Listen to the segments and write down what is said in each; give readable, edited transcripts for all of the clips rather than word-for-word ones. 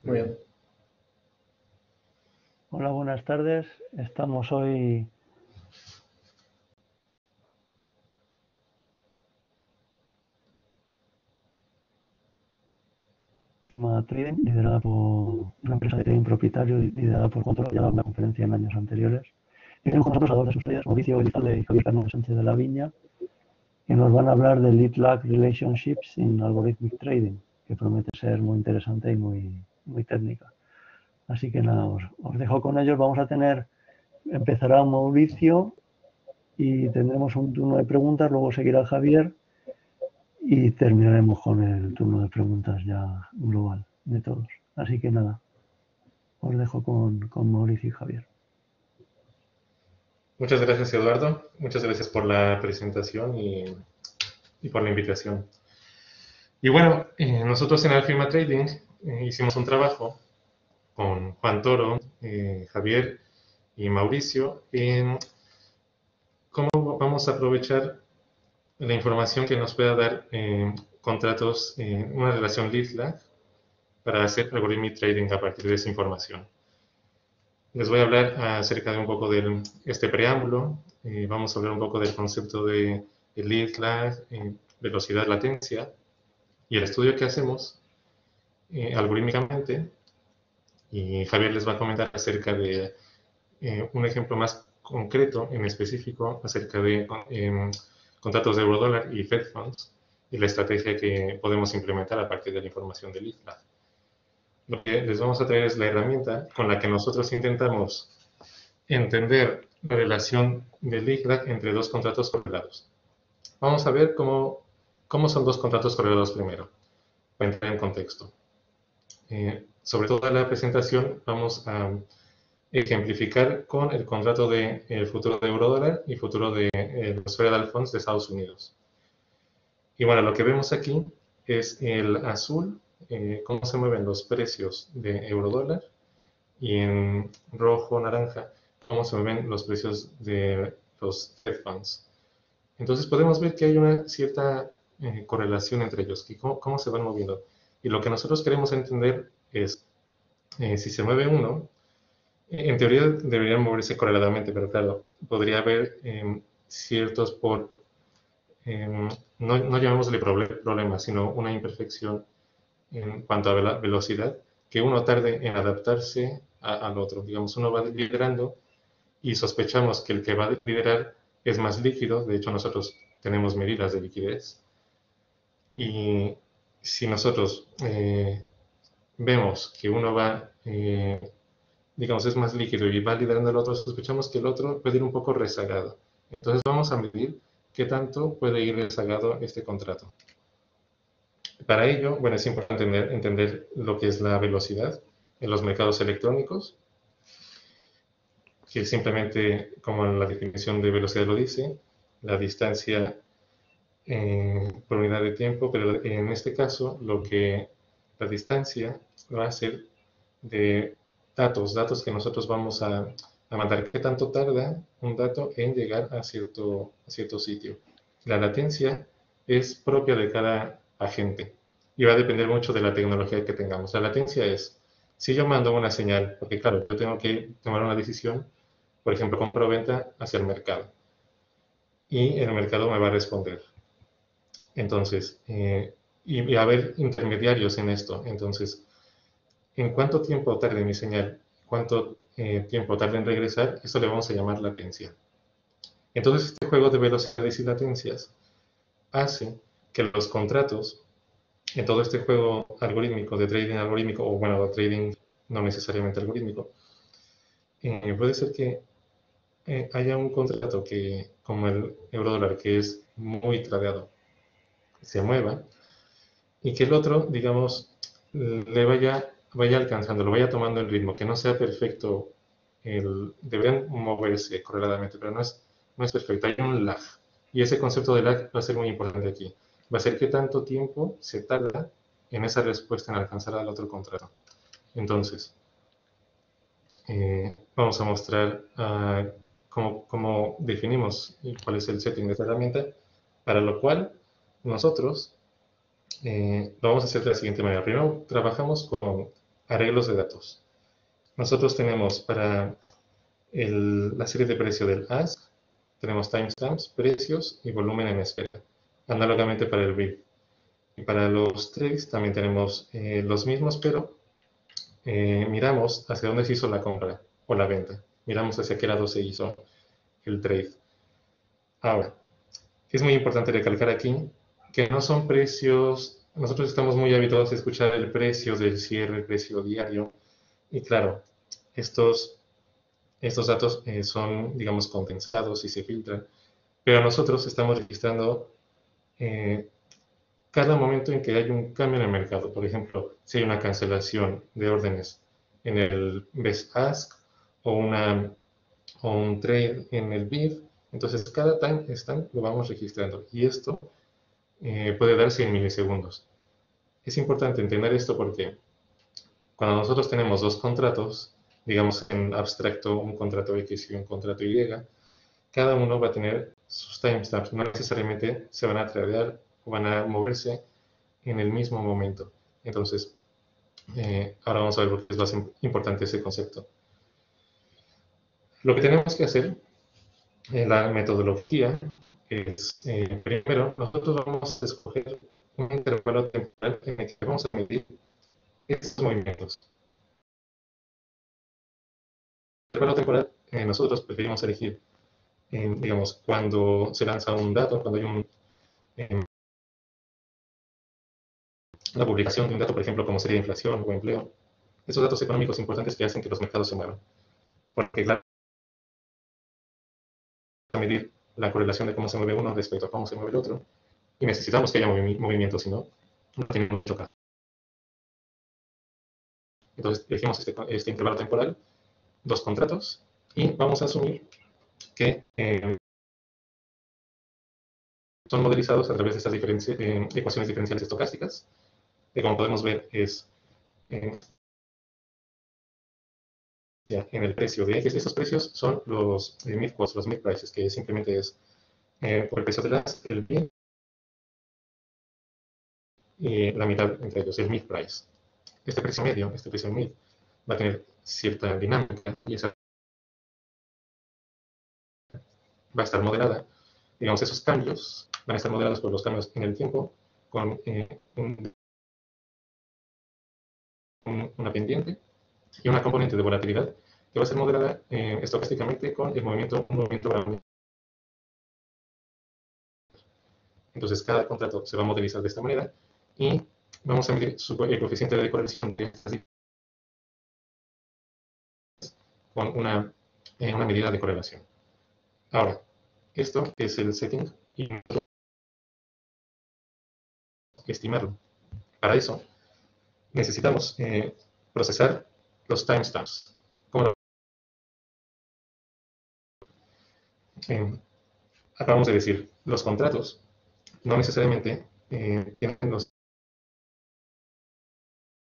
Muy bien. Hola, buenas tardes. Estamos hoy Trading, liderada por una empresa de trading propietario, liderada por Juan Toro, ya ha dado una conferencia en años anteriores. Y tenemos con nosotros a dos de sus talleres, Mauricio Elizalde y Javier Carlos Sánchez de la Viña, que nos van a hablar de Lead-Lag Relationships in Algorithmic Trading, que promete ser muy interesante y muy técnica. Así que nada, os dejo con ellos. Empezará Mauricio y tendremos un turno de preguntas, luego seguirá Javier y terminaremos con el turno de preguntas ya global de todos. Así que nada, os dejo con Mauricio y Javier. Muchas gracias, Eduardo. Muchas gracias por la presentación y por la invitación. Y bueno, nosotros en Alfima Trading hicimos un trabajo con Juan Toro, Javier y Mauricio en cómo vamos a aprovechar la información que nos pueda dar contratos, una relación lead-lag para hacer algorithmic trading a partir de esa información. Les voy a hablar acerca de un poco de este preámbulo. Vamos a hablar un poco del concepto de lead-lag, velocidad, latencia y el estudio que hacemos algorítmicamente. Y Javier les va a comentar acerca de un ejemplo más concreto, en específico, acerca de contratos de eurodólar y Fed Funds y la estrategia que podemos implementar a partir de la información del lead-lag. Lo que les vamos a traer es la herramienta con la que nosotros intentamos entender la relación de lead-lag entre dos contratos correlados. Vamos a ver cómo son dos contratos correlados primero, para entrar en contexto. Sobre toda la presentación vamos a ejemplificar con el contrato del futuro de eurodólar y futuro de los Federal Funds de Estados Unidos. Y bueno, lo que vemos aquí es el azul, cómo se mueven los precios de eurodólar, y en rojo, naranja, cómo se mueven los precios de los Fed Funds. Entonces podemos ver que hay una cierta correlación entre ellos, y cómo se van moviendo. Y lo que nosotros queremos entender es, si se mueve uno, en teoría deberían moverse correladamente, pero claro, podría haber ciertos no llamémosle problema, sino una imperfección en cuanto a la velocidad, que uno tarde en adaptarse al otro. Digamos, uno va liderando y sospechamos que el que va a liderar es más líquido. De hecho, nosotros tenemos medidas de liquidez. Y si nosotros vemos que uno va, digamos, es más líquido y va liderando al otro, sospechamos que el otro puede ir un poco rezagado. Entonces vamos a medir qué tanto puede ir rezagado este contrato. Para ello, bueno, es importante entender lo que es la velocidad en los mercados electrónicos, que simplemente, como la definición de velocidad lo dice, la distancia por unidad de tiempo, pero en este caso la distancia va a ser de datos que nosotros vamos a mandar. ¿Qué tanto tarda un dato en llegar a cierto sitio? La latencia es propia de cada agente y va a depender mucho de la tecnología que tengamos. La latencia es, si yo mando una señal, porque claro, yo tengo que tomar una decisión, por ejemplo, compro o venta hacia el mercado, y el mercado me va a responder. Entonces, y va a haber intermediarios en esto. Entonces, ¿en cuánto tiempo tarde mi señal? ¿Cuánto tiempo tarde en regresar? Esto le vamos a llamar latencia. Entonces, este juego de velocidades y latencias hace que los contratos, en todo este juego algorítmico, de trading algorítmico, o bueno, de trading no necesariamente algorítmico, puede ser que haya un contrato que, como el eurodólar, que es muy tradeado, se mueva, y que el otro, digamos, le vaya alcanzando, lo vaya tomando el ritmo, que no sea perfecto. Deberían moverse correladamente, pero no es perfecto, hay un lag. Y ese concepto de lag va a ser muy importante aquí. Va a ser qué tanto tiempo se tarda en esa respuesta en alcanzar al otro contrato. Entonces, vamos a mostrar cómo definimos y cuál es el setting de esta herramienta, para lo cual nosotros lo vamos a hacer de la siguiente manera. Primero trabajamos con arreglos de datos. Nosotros tenemos para la serie de precio del ask, tenemos timestamps, precios y volumen en espera, análogamente para el bid. Y para los trades también tenemos los mismos, pero miramos hacia dónde se hizo la compra o la venta. Miramos hacia qué lado se hizo el trade. Ahora, es muy importante recalcar aquí que no son precios. Nosotros estamos muy habituados a escuchar el precio del cierre, el precio diario. Y claro, estos datos son, digamos, condensados y se filtran. Pero nosotros estamos registrando cada momento en que hay un cambio en el mercado. Por ejemplo, si hay una cancelación de órdenes en el best ask o un trade en el bid, entonces cada timestamp lo vamos registrando. Y esto puede darse en milisegundos. Es importante entender esto porque cuando nosotros tenemos dos contratos, digamos en abstracto un contrato X y un contrato Y, cada uno va a tener sus timestamps. No necesariamente se van a tradear o van a moverse en el mismo momento. Entonces, ahora vamos a ver por qué es más importante ese concepto. Lo que tenemos que hacer en la metodología es, primero, nosotros vamos a escoger un intervalo temporal en el que vamos a medir estos movimientos. El intervalo temporal, nosotros preferimos elegir, digamos, cuando se lanza un dato, cuando hay la publicación de un dato, por ejemplo, como sería inflación o empleo, esos datos económicos importantes que hacen que los mercados se muevan. Porque, claro, a medir la correlación de cómo se mueve uno respecto a cómo se mueve el otro, y necesitamos que haya movimiento, si no, no tiene mucho caso. Entonces, elegimos este intervalo temporal, dos contratos, y vamos a asumir que son modelizados a través de estas ecuaciones diferenciales estocásticas, que como podemos ver es en el precio de X. Estos precios son los mid cost, los mid prices, que simplemente es por el precio de el bien y la mitad entre ellos, el mid price. Este precio medio, este precio mid, va a tener cierta dinámica y esa va a estar moderada. Digamos, esos cambios van a estar moderados por los cambios en el tiempo con una pendiente y una componente de volatilidad que va a ser moderada estocásticamente con un movimiento gradual. Entonces, cada contrato se va a modelizar de esta manera y vamos a medir el coeficiente de correlación de estas con una medida de correlación. Ahora, esto es el setting y estimarlo. Para eso, necesitamos procesar los timestamps. Acabamos de decir, los contratos no necesariamente tienen los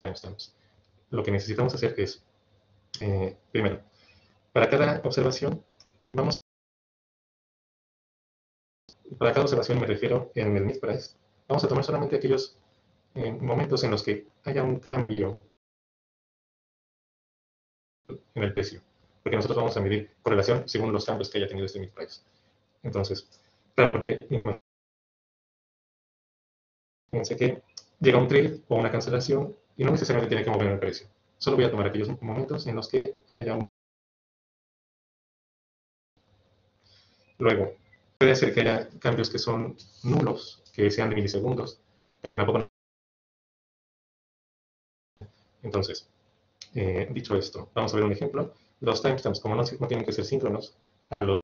timestamps. Lo que necesitamos hacer es, primero, para cada observación, para cada observación me refiero en el mid price, vamos a tomar solamente aquellos momentos en los que haya un cambio en el precio, porque nosotros vamos a medir correlación según los cambios que haya tenido este mid price. Entonces, claro, fíjense que llega un trade o una cancelación y no necesariamente tiene que mover el precio. Solo voy a tomar aquellos momentos en los que haya un... Luego, puede ser que haya cambios que son nulos, que sean de milisegundos. Tampoco... Entonces, dicho esto, vamos a ver un ejemplo. Los timestamps, como no tienen que ser síncronos, a los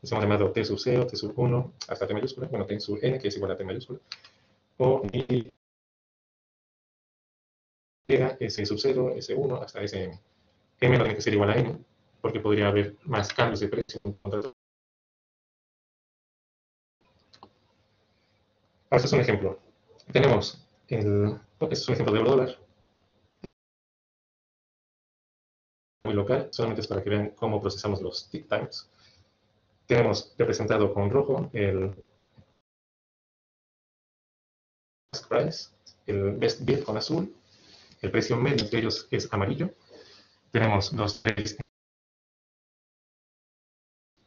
hemos llamado T sub 0, T sub 1, hasta T mayúscula, bueno, T sub N, que es igual a T mayúscula, o Y, S sub 0, S1, hasta SM. M no tiene que ser igual a N, porque podría haber más cambios de precio en un contrato. Ahora, este es un ejemplo. Tenemos este es un ejemplo de euro-dólar, muy local, solamente es para que vean cómo procesamos los tick times. Tenemos representado con rojo el ask price el best bid con azul, el precio medio entre ellos es amarillo, tenemos los trades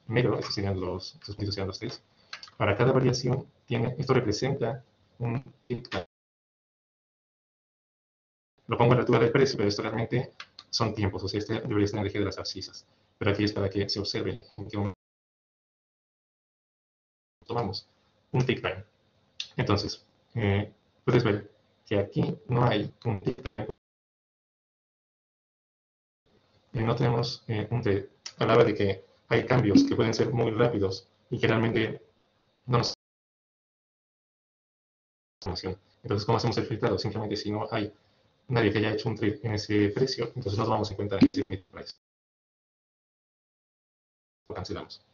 negro, estos serían los puntos serían los trades. Para cada variación esto representa un tick time. Lo pongo en la altura del precio, pero esto realmente son tiempos, o sea, este debería estar en el eje de las abscisas. Pero aquí es para que se observe en qué momento tomamos un tick time. Entonces, puedes ver que aquí no hay un tick time. No tenemos un trade. Hablaba de que hay cambios que pueden ser muy rápidos y que realmente no nos información. Entonces, ¿cómo hacemos el filtrado? Simplemente si no hay nadie que haya hecho un trade en ese precio, entonces no tomamos en cuenta ese price. Lo cancelamos,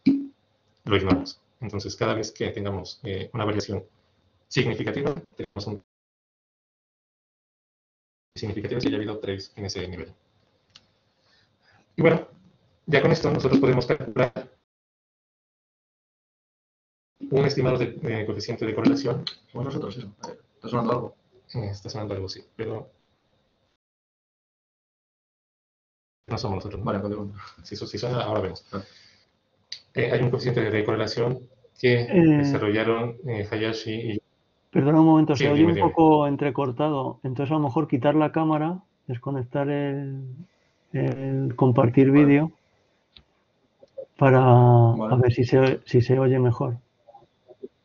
lo ignoramos. Entonces, cada vez que tengamos una variación significativa, tenemos un significativo si haya habido trades en ese nivel. Y bueno, ya con esto nosotros podemos calcular un estimado de coeficiente de correlación. Somos nosotros, eso. ¿Está sonando algo? Está sonando algo, sí, pero no somos nosotros, ¿no? Vale, continúo. Si suena, ahora vemos. Hay un coeficiente de correlación que desarrollaron Hayashi y... Perdona un momento, Sí, se oye dime, un dime. poco entrecortado. Entonces a lo mejor quitar la cámara, desconectar el compartir Vale. vídeo para Vale. a ver si se oye mejor.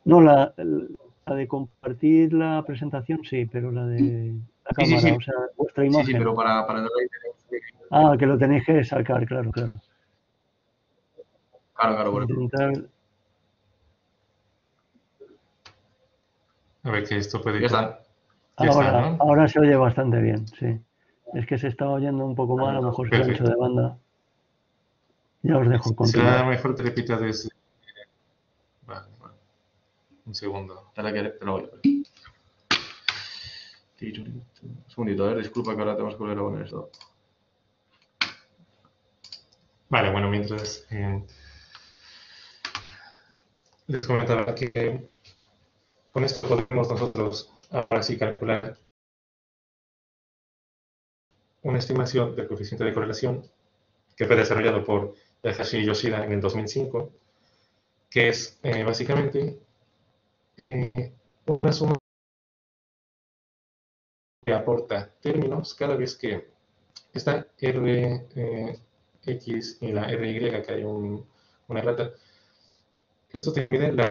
No, la de compartir la presentación sí, pero la de la Sí, sí, cámara, sí. o sea, vuestra Sí, imagen. sí, pero para entrar ahí tenemos que... Ah, que lo tenéis que sacar, claro, claro. Claro, por eso. Intentar... A ver, que esto puede... Ya está. Ya está, ¿no? Ahora se oye bastante bien, sí. Es que se estaba oyendo un poco mal, a lo mejor es el ancho Perfecto. de banda. Ya os dejo Será continuar. mejor que repita desde... Vale. Un segundo. Te la voy a poner. Un segundito, disculpa que ahora tenemos que volver a poner esto. Vale, bueno, mientras les comentaba que con esto podemos nosotros ahora sí calcular una estimación del coeficiente de correlación que fue desarrollado por Takahashi y Yoshida en el 2005, que es básicamente una suma que aporta términos cada vez que está X y la RY, que hay una rata. Esto te mide las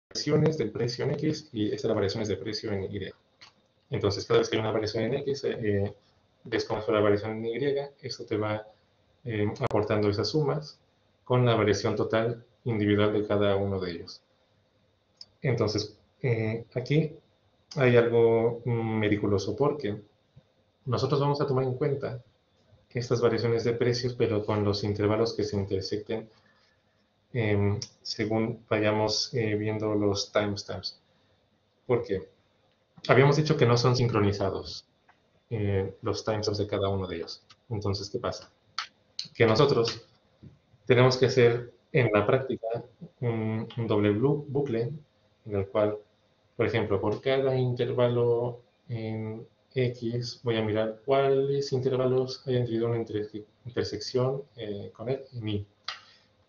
variaciones del precio en X y estas las variaciones de precio en Y. Entonces, cada vez que hay una variación en X, ves cómo fue la variación en Y, esto te va aportando esas sumas con la variación total individual de cada uno de ellos. Entonces, aquí hay algo meticuloso porque nosotros vamos a tomar en cuenta estas variaciones de precios, pero con los intervalos que se intersecten según vayamos viendo los timestamps. ¿Por qué? Habíamos dicho que no son sincronizados los timestamps de cada uno de ellos. Entonces, ¿qué pasa? Que nosotros tenemos que hacer en la práctica un doble bucle en el cual, por ejemplo, por cada intervalo en X voy a mirar cuáles intervalos hayan tenido una intersección con él en Y.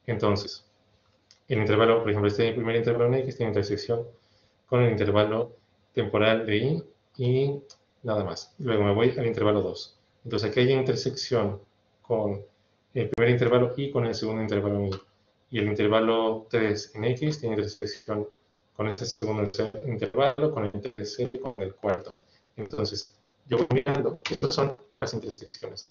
Entonces, el intervalo, por ejemplo, este primer intervalo en X tiene intersección con el intervalo temporal de Y y nada más. Luego me voy al intervalo 2. Entonces aquí hay intersección con el primer intervalo Y con el segundo intervalo en Y. Y el intervalo 3 en X tiene intersección con este segundo intervalo, con el tercero y con el cuarto. Entonces, yo voy mirando, estas son las intersecciones.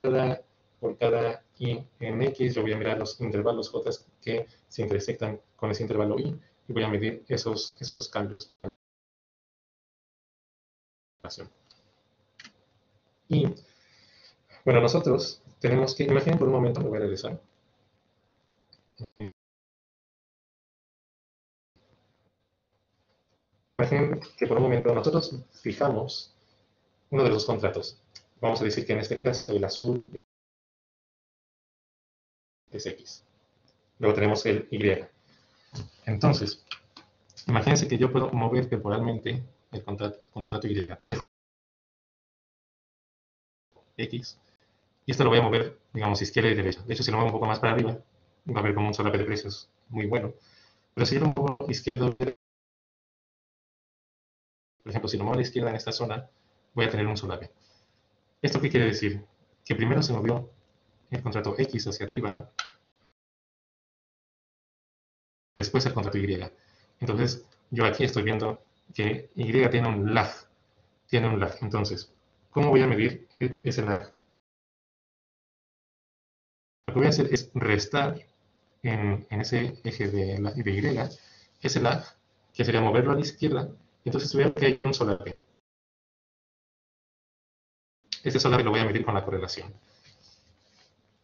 Por cada Y en X, yo voy a mirar los intervalos J que se intersectan con ese intervalo Y y voy a medir esos cambios. Y, bueno, nosotros tenemos que, imaginen por un momento, me voy a regresar. Imaginen que por un momento nosotros fijamos uno de los contratos. Vamos a decir que en este caso el azul es X. Luego tenemos el Y. Entonces, Imagínense que yo puedo mover temporalmente el contrato Y, X, y esto lo voy a mover, digamos, izquierda y derecha. De hecho, si lo muevo un poco más para arriba, va a haber como un solape de precios muy bueno. Pero si yo lo muevo izquierda o derecha, por ejemplo, si lo muevo a la izquierda en esta zona, voy a tener un solape. ¿Esto qué quiere decir? Que primero se movió el contrato X hacia arriba, después el contrato Y. Entonces, yo aquí estoy viendo que Y tiene un lag. Entonces, ¿cómo voy a medir ese lag? Lo que voy a hacer es restar en ese eje de Y ese lag, que sería moverlo a la izquierda. Entonces veo que hay un solape. Este solape lo voy a medir con la correlación.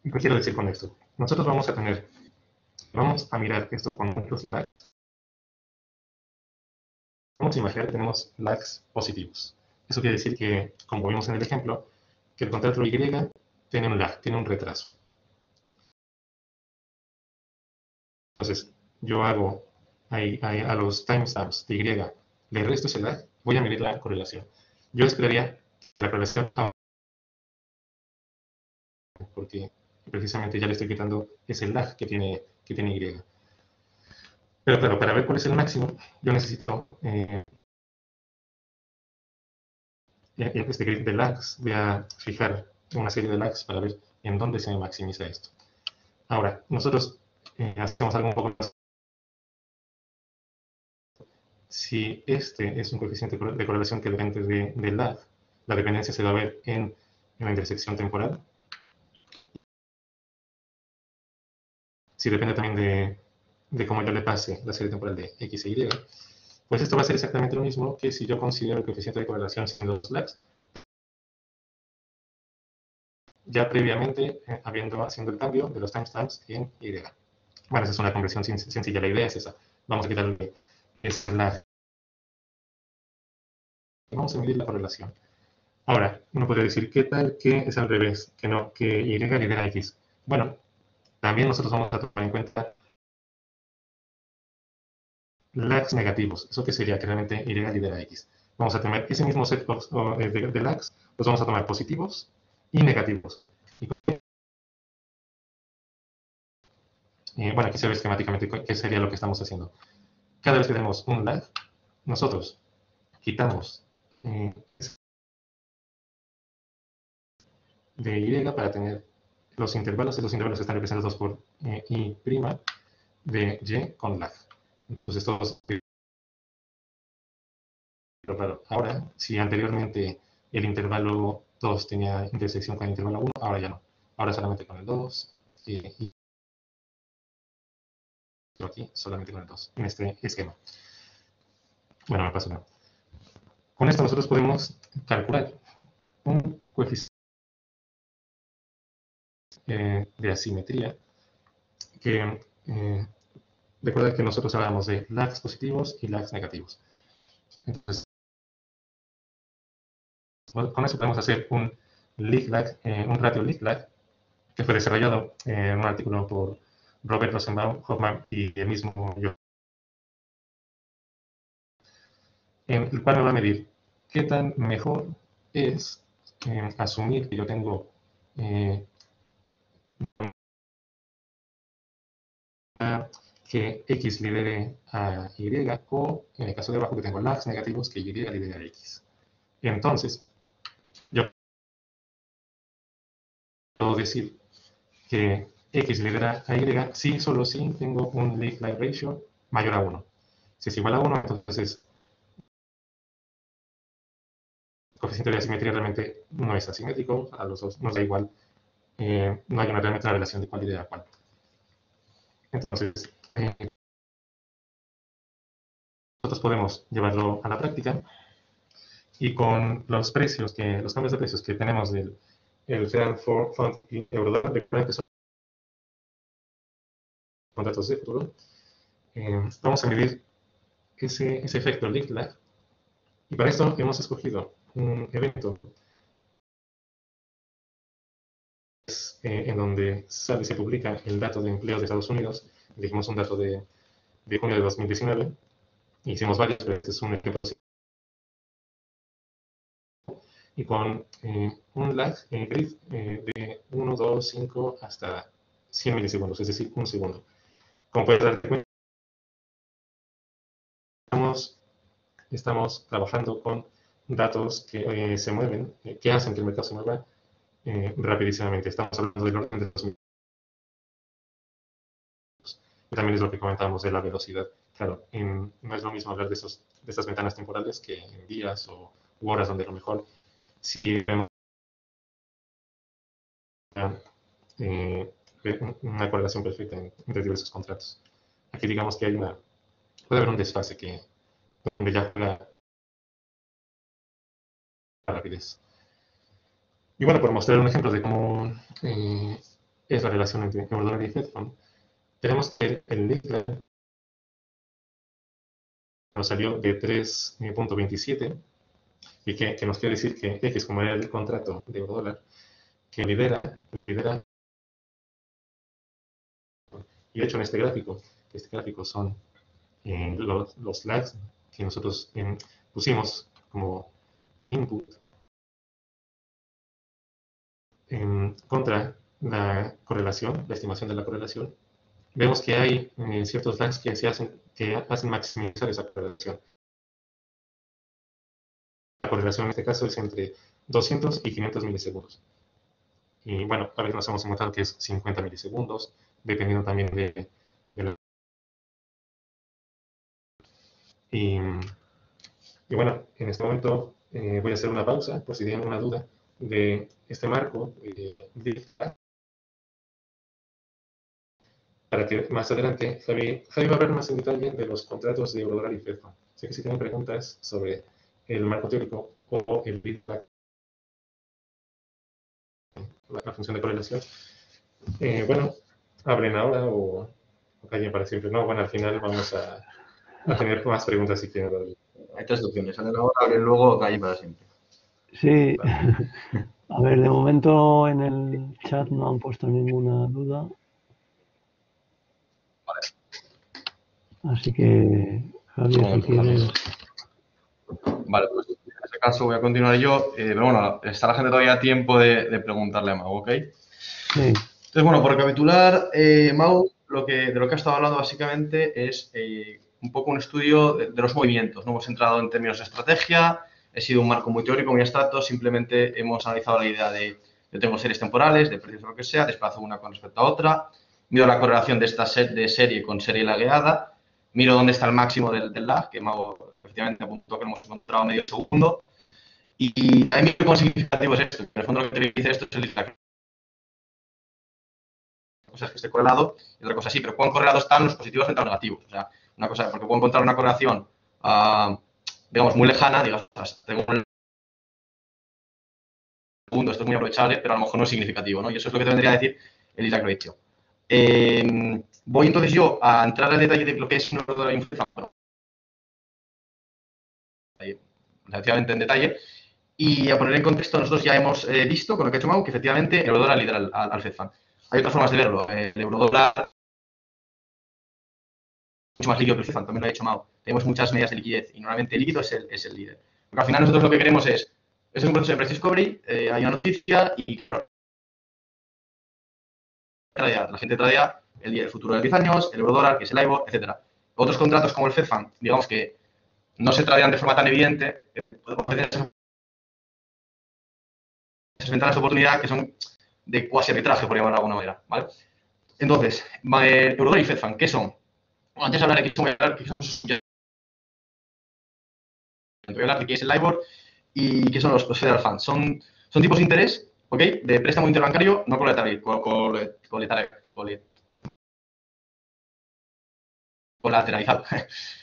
¿Qué quiero decir con esto? Nosotros vamos a mirar esto con muchos lags. Vamos a imaginar que tenemos lags positivos. Eso quiere decir que, como vimos en el ejemplo, que el contrato Y tiene un lag, tiene un retraso. Entonces, yo hago a los timestamps de Y, le resto ese lag, voy a medir la correlación. Yo esperaría que la correlación aumente, porque precisamente ya le estoy quitando ese lag que tiene Y. Pero claro, para ver cuál es el máximo, yo necesito este grid de lags. Voy a fijar una serie de lags para ver en dónde se maximiza esto. Ahora, nosotros hacemos algo un poco más. Si este es un coeficiente de correlación que depende del lag, la dependencia se va a ver en la intersección temporal. Si depende también de cómo yo le pase la serie temporal de X e Y, pues esto va a ser exactamente lo mismo que si yo considero el coeficiente de correlación sin los lags, ya previamente haciendo el cambio de los timestamps en Y. Bueno, esa es una conversión sencilla, la idea es esa. Vamos a quitarle ese lag. Vamos a medir la correlación. Ahora, uno podría decir, ¿qué tal que es al revés? Que Y lidera X. Bueno, también nosotros vamos a tomar en cuenta lags negativos. ¿Eso qué sería? Que realmente Y lidera X. Vamos a tomar ese mismo set de lags, los vamos a tomar positivos y negativos. Bueno, aquí se ve esquemáticamente qué sería lo que estamos haciendo. Cada vez que tenemos un lag, nosotros quitamos de Y para tener los intervalos están representados por I' de Y con lag. Entonces todos, pero claro, ahora, si anteriormente el intervalo 2 tenía intersección con el intervalo 1, ahora ya no. Ahora solamente con el 2 y aquí solamente con el 2, en este esquema. Bueno, me paso nada. Con esto nosotros podemos calcular un coeficiente de asimetría que recuerda que nosotros hablábamos de lags positivos y lags negativos. Entonces, con eso podemos hacer un ratio leak-lag, que fue desarrollado en un artículo por Robert Rosenbaum, Hoffman y el mismo yo, en el cual me va a medir qué tan mejor es asumir que yo tengo que X lidere a Y, o en el caso de abajo que tengo lags negativos, que Y lidera a X. Entonces, yo puedo decir que X lidera a Y si solo si tengo un leak-lag ratio mayor a 1. Si es igual a 1, entonces el coeficiente de asimetría realmente no es asimétrico, a los dos nos da igual, no hay realmente una relación de cuál lidera cuál. Entonces, nosotros podemos llevarlo a la práctica y con los cambios de precios que tenemos del Federal Fund y Eurodólar, recuerden que son contratos de futuro, vamos a medir ese efecto leak lag. Y para esto hemos escogido un evento en donde sale y se publica el dato de empleos de Estados Unidos. Dijimos un dato de junio de 2019. Hicimos varios, pero este es un ejemplo así. Y con un lag grid de 1, 2, 5 hasta 100 milisegundos, es decir, un segundo. Como puedes darte cuenta, estamos trabajando con datos que se mueven, que hacen que el mercado se mueva rapidísimamente. Estamos hablando del orden de 2 minutos. Y también es lo que comentábamos de la velocidad. Claro, no es lo mismo hablar de estas ventanas temporales que en días u horas, donde a lo mejor si vemos una correlación perfecta entre diversos contratos. Aquí digamos que puede haber un desfase donde ya juega la rapidez. Y bueno, por mostrar un ejemplo de cómo es la relación entre Eurodólar y Fed Fund, tenemos que el lead nos salió de 3.27 y que nos quiere decir que X, como era el contrato de Eurodólar, que lidera, y de hecho en este gráfico son los lags que nosotros pusimos como input contra la correlación, la estimación de la correlación. Vemos que hay ciertos lags que hacen maximizar esa correlación. La correlación en este caso es entre 200 y 500 milisegundos. Y bueno, a veces nos hemos encontrado que es 50 milisegundos, dependiendo también de la... Y bueno, en este momento voy a hacer una pausa, por si tienen una duda de este marco para que más adelante Javi va a hablar más en detalle de los contratos de Eurodólar y Fed Fund. Así que si tienen preguntas sobre el marco teórico o el feedback, la función de correlación, bueno, hablen ahora o callen para siempre. No, bueno, al final vamos a tener más preguntas si quieren. Hay tres opciones, hablen ahora, hablen luego o callen para siempre. Sí, a ver, de momento en el chat no han puesto ninguna duda. Así que, Javier, si quieres... Vale, pues en ese caso voy a continuar yo. Pero bueno, está la gente todavía a tiempo de preguntarle a Mau, ¿ok? Sí. Entonces, bueno, por recapitular, Mau, de lo que ha estado hablando básicamente es un poco un estudio de los movimientos. No hemos entrado en términos de estrategia, ha sido un marco muy teórico, muy abstracto, simplemente hemos analizado la idea de yo tengo series temporales, de precios o lo que sea, desplazo una con respecto a otra, miro la correlación de esta de serie con serie lagueada, miro dónde está el máximo del lag, que Mau efectivamente apuntó que hemos encontrado medio segundo, y también miro cuán significativo es esto. En el fondo lo que te dice esto es el lag. Cosas que esté correlado y otra cosa sí, pero cuán correlados están los positivos frente a los negativos. O sea, una cosa, porque puedo encontrar una correlación, digamos, muy lejana, digamos, tengo un segundo, esto es muy aprovechable, pero a lo mejor no es significativo, ¿no? Y eso es lo que te vendría a decir el lag ratio. Voy entonces yo a entrar al detalle de lo que es un Eurodólar y un Fed Fund, bueno, relativamente en detalle, y a poner en contexto, nosotros ya hemos visto con lo que ha hecho Mau que efectivamente el Eurodólar lidera al Fed Fund. Hay otras formas de verlo. El Eurodólar mucho más líquido que el Fed Fund, también lo ha hecho Mau. Tenemos muchas medidas de liquidez y normalmente el líquido es el líder. Porque al final nosotros lo que queremos es un proceso de price discovery, hay una noticia y la gente tradea el futuro de 10 años, el Eurodólar, que es el LIBOR, etc. Otros contratos como el Fed Fund, digamos que no se tradean de forma tan evidente, ofrecen esas ventanas de oportunidad que son de cuasi arbitraje, por llamarlo de alguna manera, ¿vale? Entonces, Eurodólar y Fed Fund, ¿qué son? Bueno, antes de hablar de qué son, voy a hablar de qué es el LIBOR y qué son los Federal Funds. Son tipos de interés, ¿ok? De préstamo interbancario no colateralizado.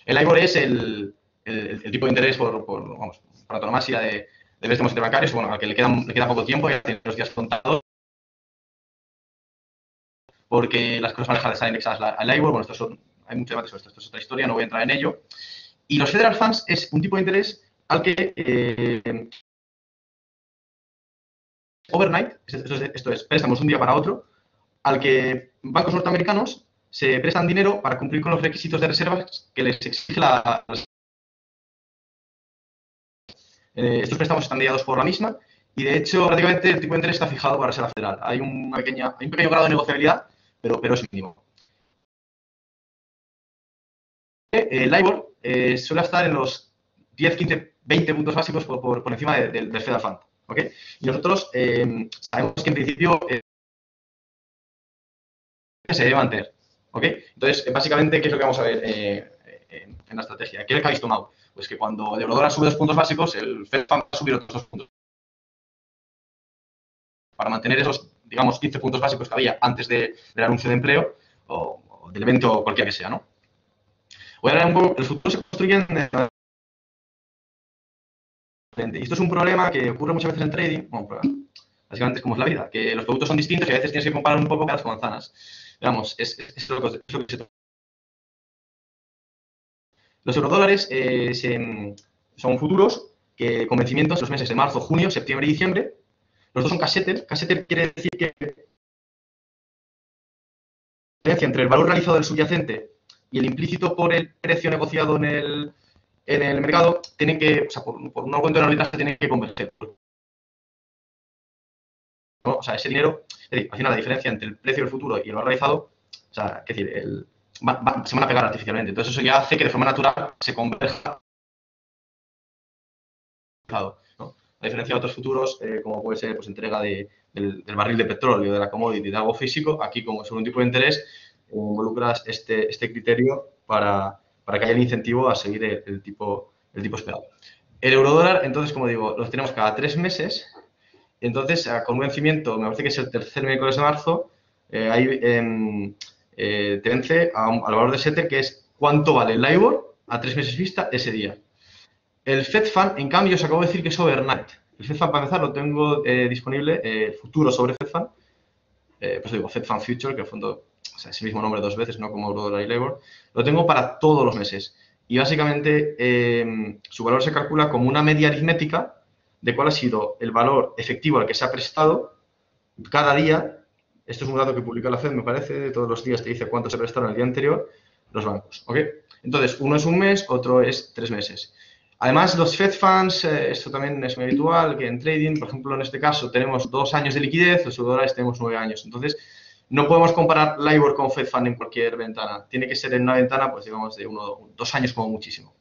El LIBOR es el tipo de interés por antonomasia de préstamos interbancarios, bueno, al que le queda poco tiempo, ya tiene los días contados, porque las cosas van a dejar de estar indexadas al LIBOR. Bueno, hay mucho debate sobre esto es otra historia, no voy a entrar en ello. Y los Federal Funds es un tipo de interés al que overnight, esto es, préstamos un día para otro, al que bancos norteamericanos se prestan dinero para cumplir con los requisitos de reservas que les exige la Estos préstamos están mediados por la misma y, de hecho, prácticamente el tipo de interés está fijado por la Reserva Federal. Hay un pequeño grado de negociabilidad, pero es mínimo. El LIBOR suele estar en los 10, 15, 20 puntos básicos por encima del Federal Fund. ¿Okay? Y nosotros sabemos que en principio se debe mantener. ¿Okay? Entonces, básicamente, ¿qué es lo que vamos a ver en la estrategia? ¿Qué es lo que ha visto Mau? Pues que cuando el eurodólar sube 2 puntos básicos, el Fed Fund va a subir otros 2 puntos. Para mantener esos, digamos, 15 puntos básicos que había antes del anuncio de empleo o del evento o cualquiera que sea, ¿no? Voy a hablar un poco, los futuros se construyen y esto es un problema que ocurre muchas veces en trading. Bueno, básicamente es como es la vida, que los productos son distintos y a veces tienes que comparar un poco peras con manzanas. Digamos, es lo que se trata. Los eurodólares son futuros que con vencimientos en los meses de marzo, junio, septiembre y diciembre. Los dos son cash settle. Cash settle quiere decir que la diferencia entre el valor realizado del subyacente y el implícito por el precio negociado en el mercado tienen que, o sea, por un aumento de arbitraje tienen que converger. ¿No? O sea, ese dinero, es decir, al final la diferencia entre el precio del futuro y el valor realizado, o sea, es decir, se van a pegar artificialmente. Entonces eso ya hace que de forma natural se converja. ¿No? A diferencia de otros futuros, como puede ser pues, entrega del barril de petróleo, de la commodity, de algo físico, aquí como es un tipo de interés, involucras este criterio para que haya el incentivo a seguir el tipo esperado. El eurodólar, entonces, como digo, los tenemos cada 3 meses. Entonces, con un vencimiento, me parece que es el tercer miércoles de marzo, ahí te vence al valor de settle, que es cuánto vale el LIBOR a 3 meses vista ese día. El Fed Fund, en cambio, os acabo de decir que es overnight. El Fed Fund, para empezar, lo tengo disponible, futuro sobre Fed Fund. Pues digo, Fed Fund Future, que en el fondo o sea, es el mismo nombre 2 veces, no como eurodólar y LIBOR. Lo tengo para todos los meses. Y básicamente su valor se calcula como una media aritmética de cuál ha sido el valor efectivo al que se ha prestado cada día. Esto es un dato que publica la Fed, me parece, de todos los días te dice cuánto se prestaron el día anterior los bancos. ¿Okay? Entonces, uno es un mes, otro es 3 meses. Además, los Fed Funds, esto también es muy habitual, que en trading, por ejemplo, en este caso, tenemos 2 años de liquidez, los eurodólares tenemos 9 años. Entonces, no podemos comparar LIBOR con Fed Fund en cualquier ventana. Tiene que ser en una ventana, pues digamos, de 2 años como muchísimo.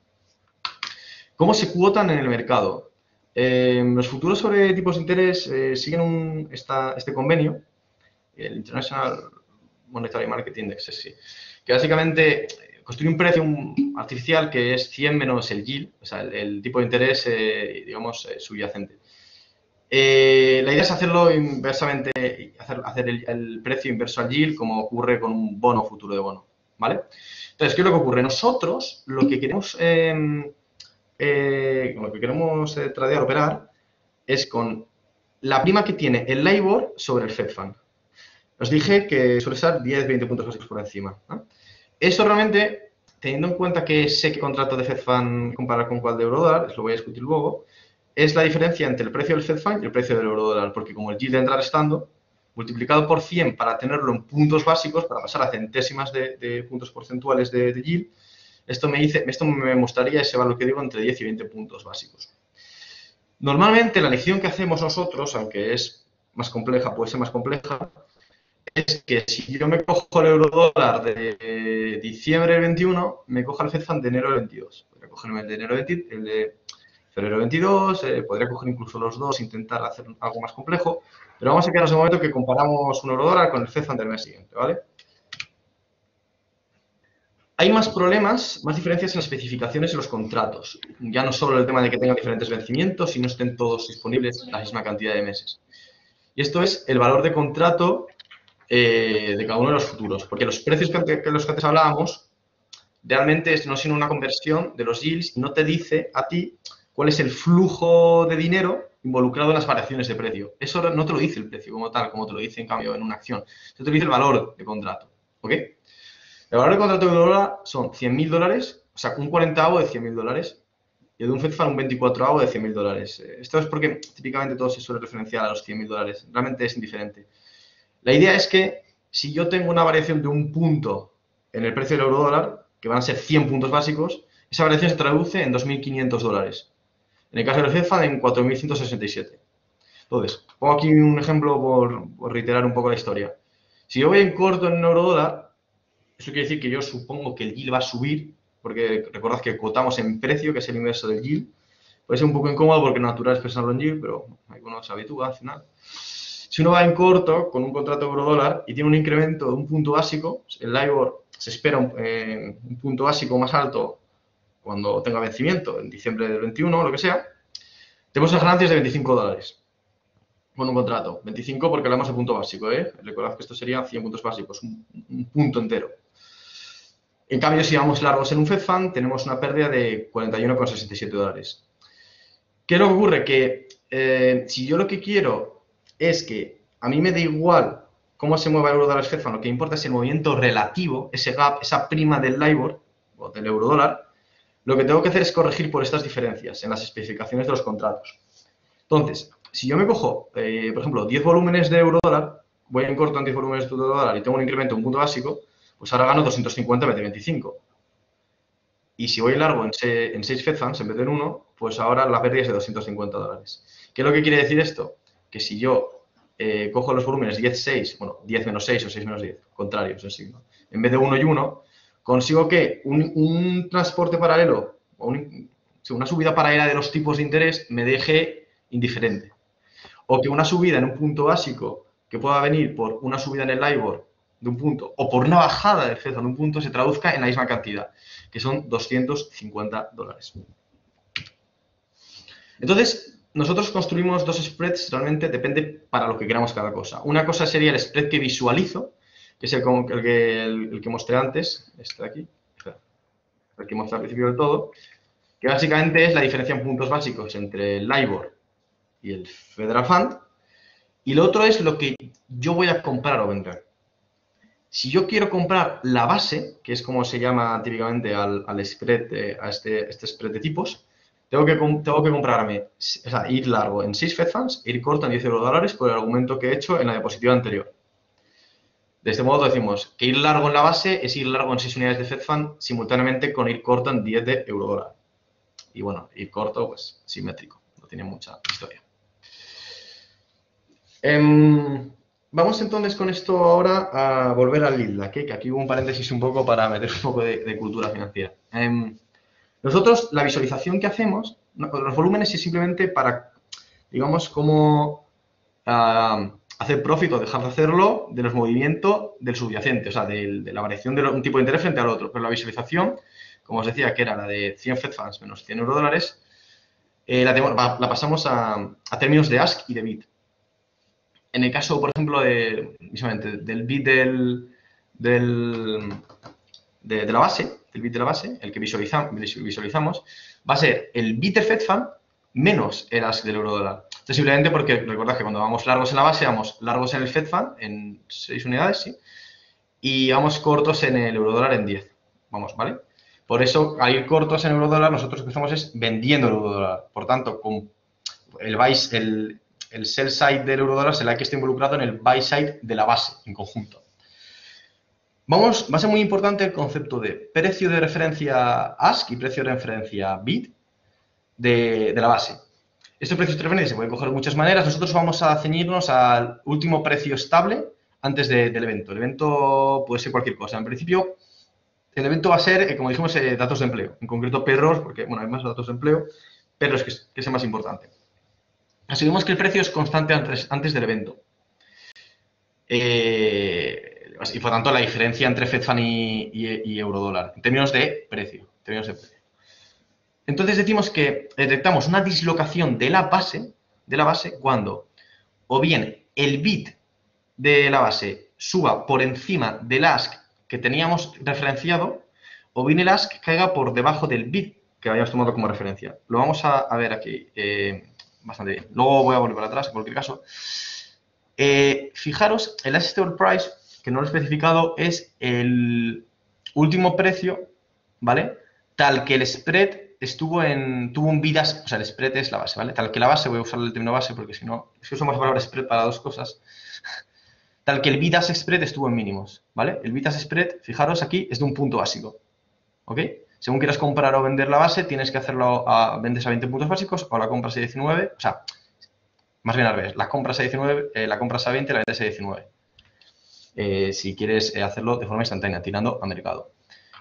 ¿Cómo se cuotan en el mercado? Los futuros sobre tipos de interés siguen este convenio, el International Monetary Market Index, sí, que básicamente construye un precio artificial que es 100 menos el yield, o sea, el tipo de interés, digamos, subyacente. La idea es hacerlo inversamente, hacer el precio inverso al yield, como ocurre con un bono futuro de bono, ¿vale? Entonces, ¿qué es lo que ocurre? Nosotros lo que queremos tradear, operar, es con la prima que tiene el LIBOR sobre el Fed Fund. Os dije que suele estar 10-20 puntos básicos por encima, ¿no? Eso realmente, teniendo en cuenta que sé qué contrato de Fed Fund comparar con cuál de eurodólar, os lo voy a discutir luego, es la diferencia entre el precio del Fed Fund y el precio del eurodólar, porque como el yield entra restando, multiplicado por 100 para tenerlo en puntos básicos, para pasar a centésimas de puntos porcentuales de yield, esto me mostraría ese valor que digo entre 10 y 20 puntos básicos. Normalmente la lección que hacemos nosotros, aunque es más compleja, puede ser más compleja, es que si yo me cojo el eurodólar de diciembre del 21, me cojo el Fed Fund de enero del 22. Podría cogerme el de el de febrero del 22, podría coger incluso los dos, intentar hacer algo más complejo, pero vamos a quedarnos en el momento que comparamos un eurodólar con el Fed Fund del mes siguiente, ¿vale? Hay más problemas, más diferencias en las especificaciones y los contratos. Ya no solo el tema de que tengan diferentes vencimientos y no estén todos disponibles la misma cantidad de meses. Y esto es el valor de contrato de cada uno de los futuros. Porque los precios que los que antes hablábamos realmente no es sino una conversión de los yields y no te dice a ti cuál es el flujo de dinero involucrado en las variaciones de precio. Eso no te lo dice el precio como tal, como te lo dice en cambio en una acción. Eso te dice el valor de contrato. ¿Ok? El valor de contrato de dólar son $100.000, o sea, un 40avo de $100.000, y el de un Fed Fund un 24avo de $100.000. Esto es porque típicamente todo se suele referenciar a los $100.000. Realmente es indiferente. La idea es que si yo tengo una variación de un punto en el precio del eurodólar, que van a ser 100 puntos básicos, esa variación se traduce en $2.500. En el caso del Fed Fund, en 4.167. Entonces, pongo aquí un ejemplo por reiterar un poco la historia. Si yo voy en corto en eurodólar, eso quiere decir que yo supongo que el yield va a subir, porque recordad que cotamos en precio, que es el inverso del yield. Puede ser un poco incómodo porque natural es expresarlo en yield, pero uno se habitúa al final. Si uno va en corto con un contrato eurodólar y tiene un incremento de un punto básico, el LIBOR se espera un punto básico más alto cuando tenga vencimiento, en diciembre del 21 o lo que sea, tenemos unas ganancias de 25 dólares con un contrato. 25 porque hablamos de punto básico, ¿eh? Recordad que esto sería 100 puntos básicos, un punto entero. En cambio, si vamos largos en un Fed Fund, tenemos una pérdida de 41,67 dólares. ¿Qué es lo que ocurre? Que si yo lo que quiero es que a mí me da igual cómo se mueva el euro-dólar Fed Fund, lo que importa es el movimiento relativo, ese gap, esa prima del LIBOR o del euro-dólar, lo que tengo que hacer es corregir por estas diferencias en las especificaciones de los contratos. Entonces, si yo me cojo, por ejemplo, 10 volúmenes de euro-dólar, voy en corto en 10 volúmenes de euro-dólar y tengo un incremento, un punto básico, pues ahora gano 250 en vez de 25. Y si voy largo en 6 Fed Funds en vez de en 1, pues ahora la pérdida es de 250 dólares. ¿Qué es lo que quiere decir esto? Que si yo cojo los volúmenes 10-6, bueno, 10 menos 6 o 6 menos 10, contrarios el signo, en vez de 1 y 1, consigo que un transporte paralelo o una subida paralela de los tipos de interés me deje indiferente. O que una subida en un punto básico que pueda venir por una subida en el LIBOR de un punto o por una bajada del Fed Fund de un punto se traduzca en la misma cantidad, que son 250 dólares. Entonces, nosotros construimos dos spreads, realmente depende para lo que queramos cada cosa. Una cosa sería el spread que visualizo, que es el que mostré antes, este de aquí, el que mostré al principio del todo, que básicamente es la diferencia en puntos básicos entre el LIBOR y el Federal Fund, y lo otro es lo que yo voy a comprar o vender. Si yo quiero comprar la base, que es como se llama típicamente al spread, a este spread de tipos, tengo que comprarme, o sea, ir largo en 6 Fed Funds, ir corto en 10 eurodólares por el argumento que he hecho en la diapositiva anterior. De este modo decimos que ir largo en la base es ir largo en 6 unidades de Fed Fund simultáneamente con ir corto en 10 de eurodólar. Y bueno, ir corto, pues simétrico, no tiene mucha historia. Vamos entonces con esto ahora a volver al LILDAC, que aquí hubo un paréntesis un poco para meter un poco de cultura financiera. Nosotros, la visualización que hacemos, los volúmenes es simplemente para, digamos, cómo hacer profit o dejar de hacerlo de los movimientos del subyacente, o sea, de la variación de un tipo de interés frente al otro. Pero la visualización, como os decía, que era la de 100 Fed Funds menos 100 eurodólares, la pasamos a términos de ask y de bid. En el caso, por ejemplo, del bid de la base, el que visualizamos, va a ser el bid del Fed Fund menos el ask del eurodólar. Esto simplemente porque recordad que cuando vamos largos en la base, vamos largos en el Fed Fund en 6 unidades, ¿sí? Y vamos cortos en el eurodólar en 10. Vamos, ¿vale? Por eso, al ir cortos en eurodólar, nosotros lo que estamos es vendiendo el eurodólar. Por tanto, con el sell side del eurodólar será el que esté involucrado en el buy side de la base en conjunto. Va a ser muy importante el concepto de precio de referencia ask y precio de referencia bid de la base. Estos precios de referencia se pueden coger de muchas maneras. Nosotros vamos a ceñirnos al último precio estable antes del evento. El evento puede ser cualquier cosa. En principio, el evento va a ser, como dijimos, datos de empleo. En concreto, perros, porque bueno, hay más datos de empleo, pero es que es el más importante. Asumimos que el precio es constante antes del evento. Y por tanto, la diferencia entre Fed Fund y eurodólar, en términos de precio. Entonces decimos que detectamos una dislocación de la base cuando o bien el bid de la base suba por encima del ask que teníamos referenciado, o bien el ask caiga por debajo del bid que habíamos tomado como referencia. Lo vamos a ver aquí bastante bien. Luego voy a volver para atrás, en cualquier caso. Fijaros, el last stable price, que no lo he especificado, es el último precio, ¿vale? Tal que el spread tuvo un bid ask, o sea, el spread es la base, ¿vale? Tal que la base, voy a usar el término base porque si no, es que usamos la palabra spread para dos cosas. Tal que el bid ask spread estuvo en mínimos, ¿vale? El bid ask spread, fijaros aquí, es de un punto básico, ¿ok? según quieras comprar o vender la base, tienes que hacerlo vendes a 20 puntos básicos o la compras a 19, o sea, más bien al revés, la compras a 19, la compras a 20 y la vendes a 19. Si quieres hacerlo de forma instantánea, tirando a mercado.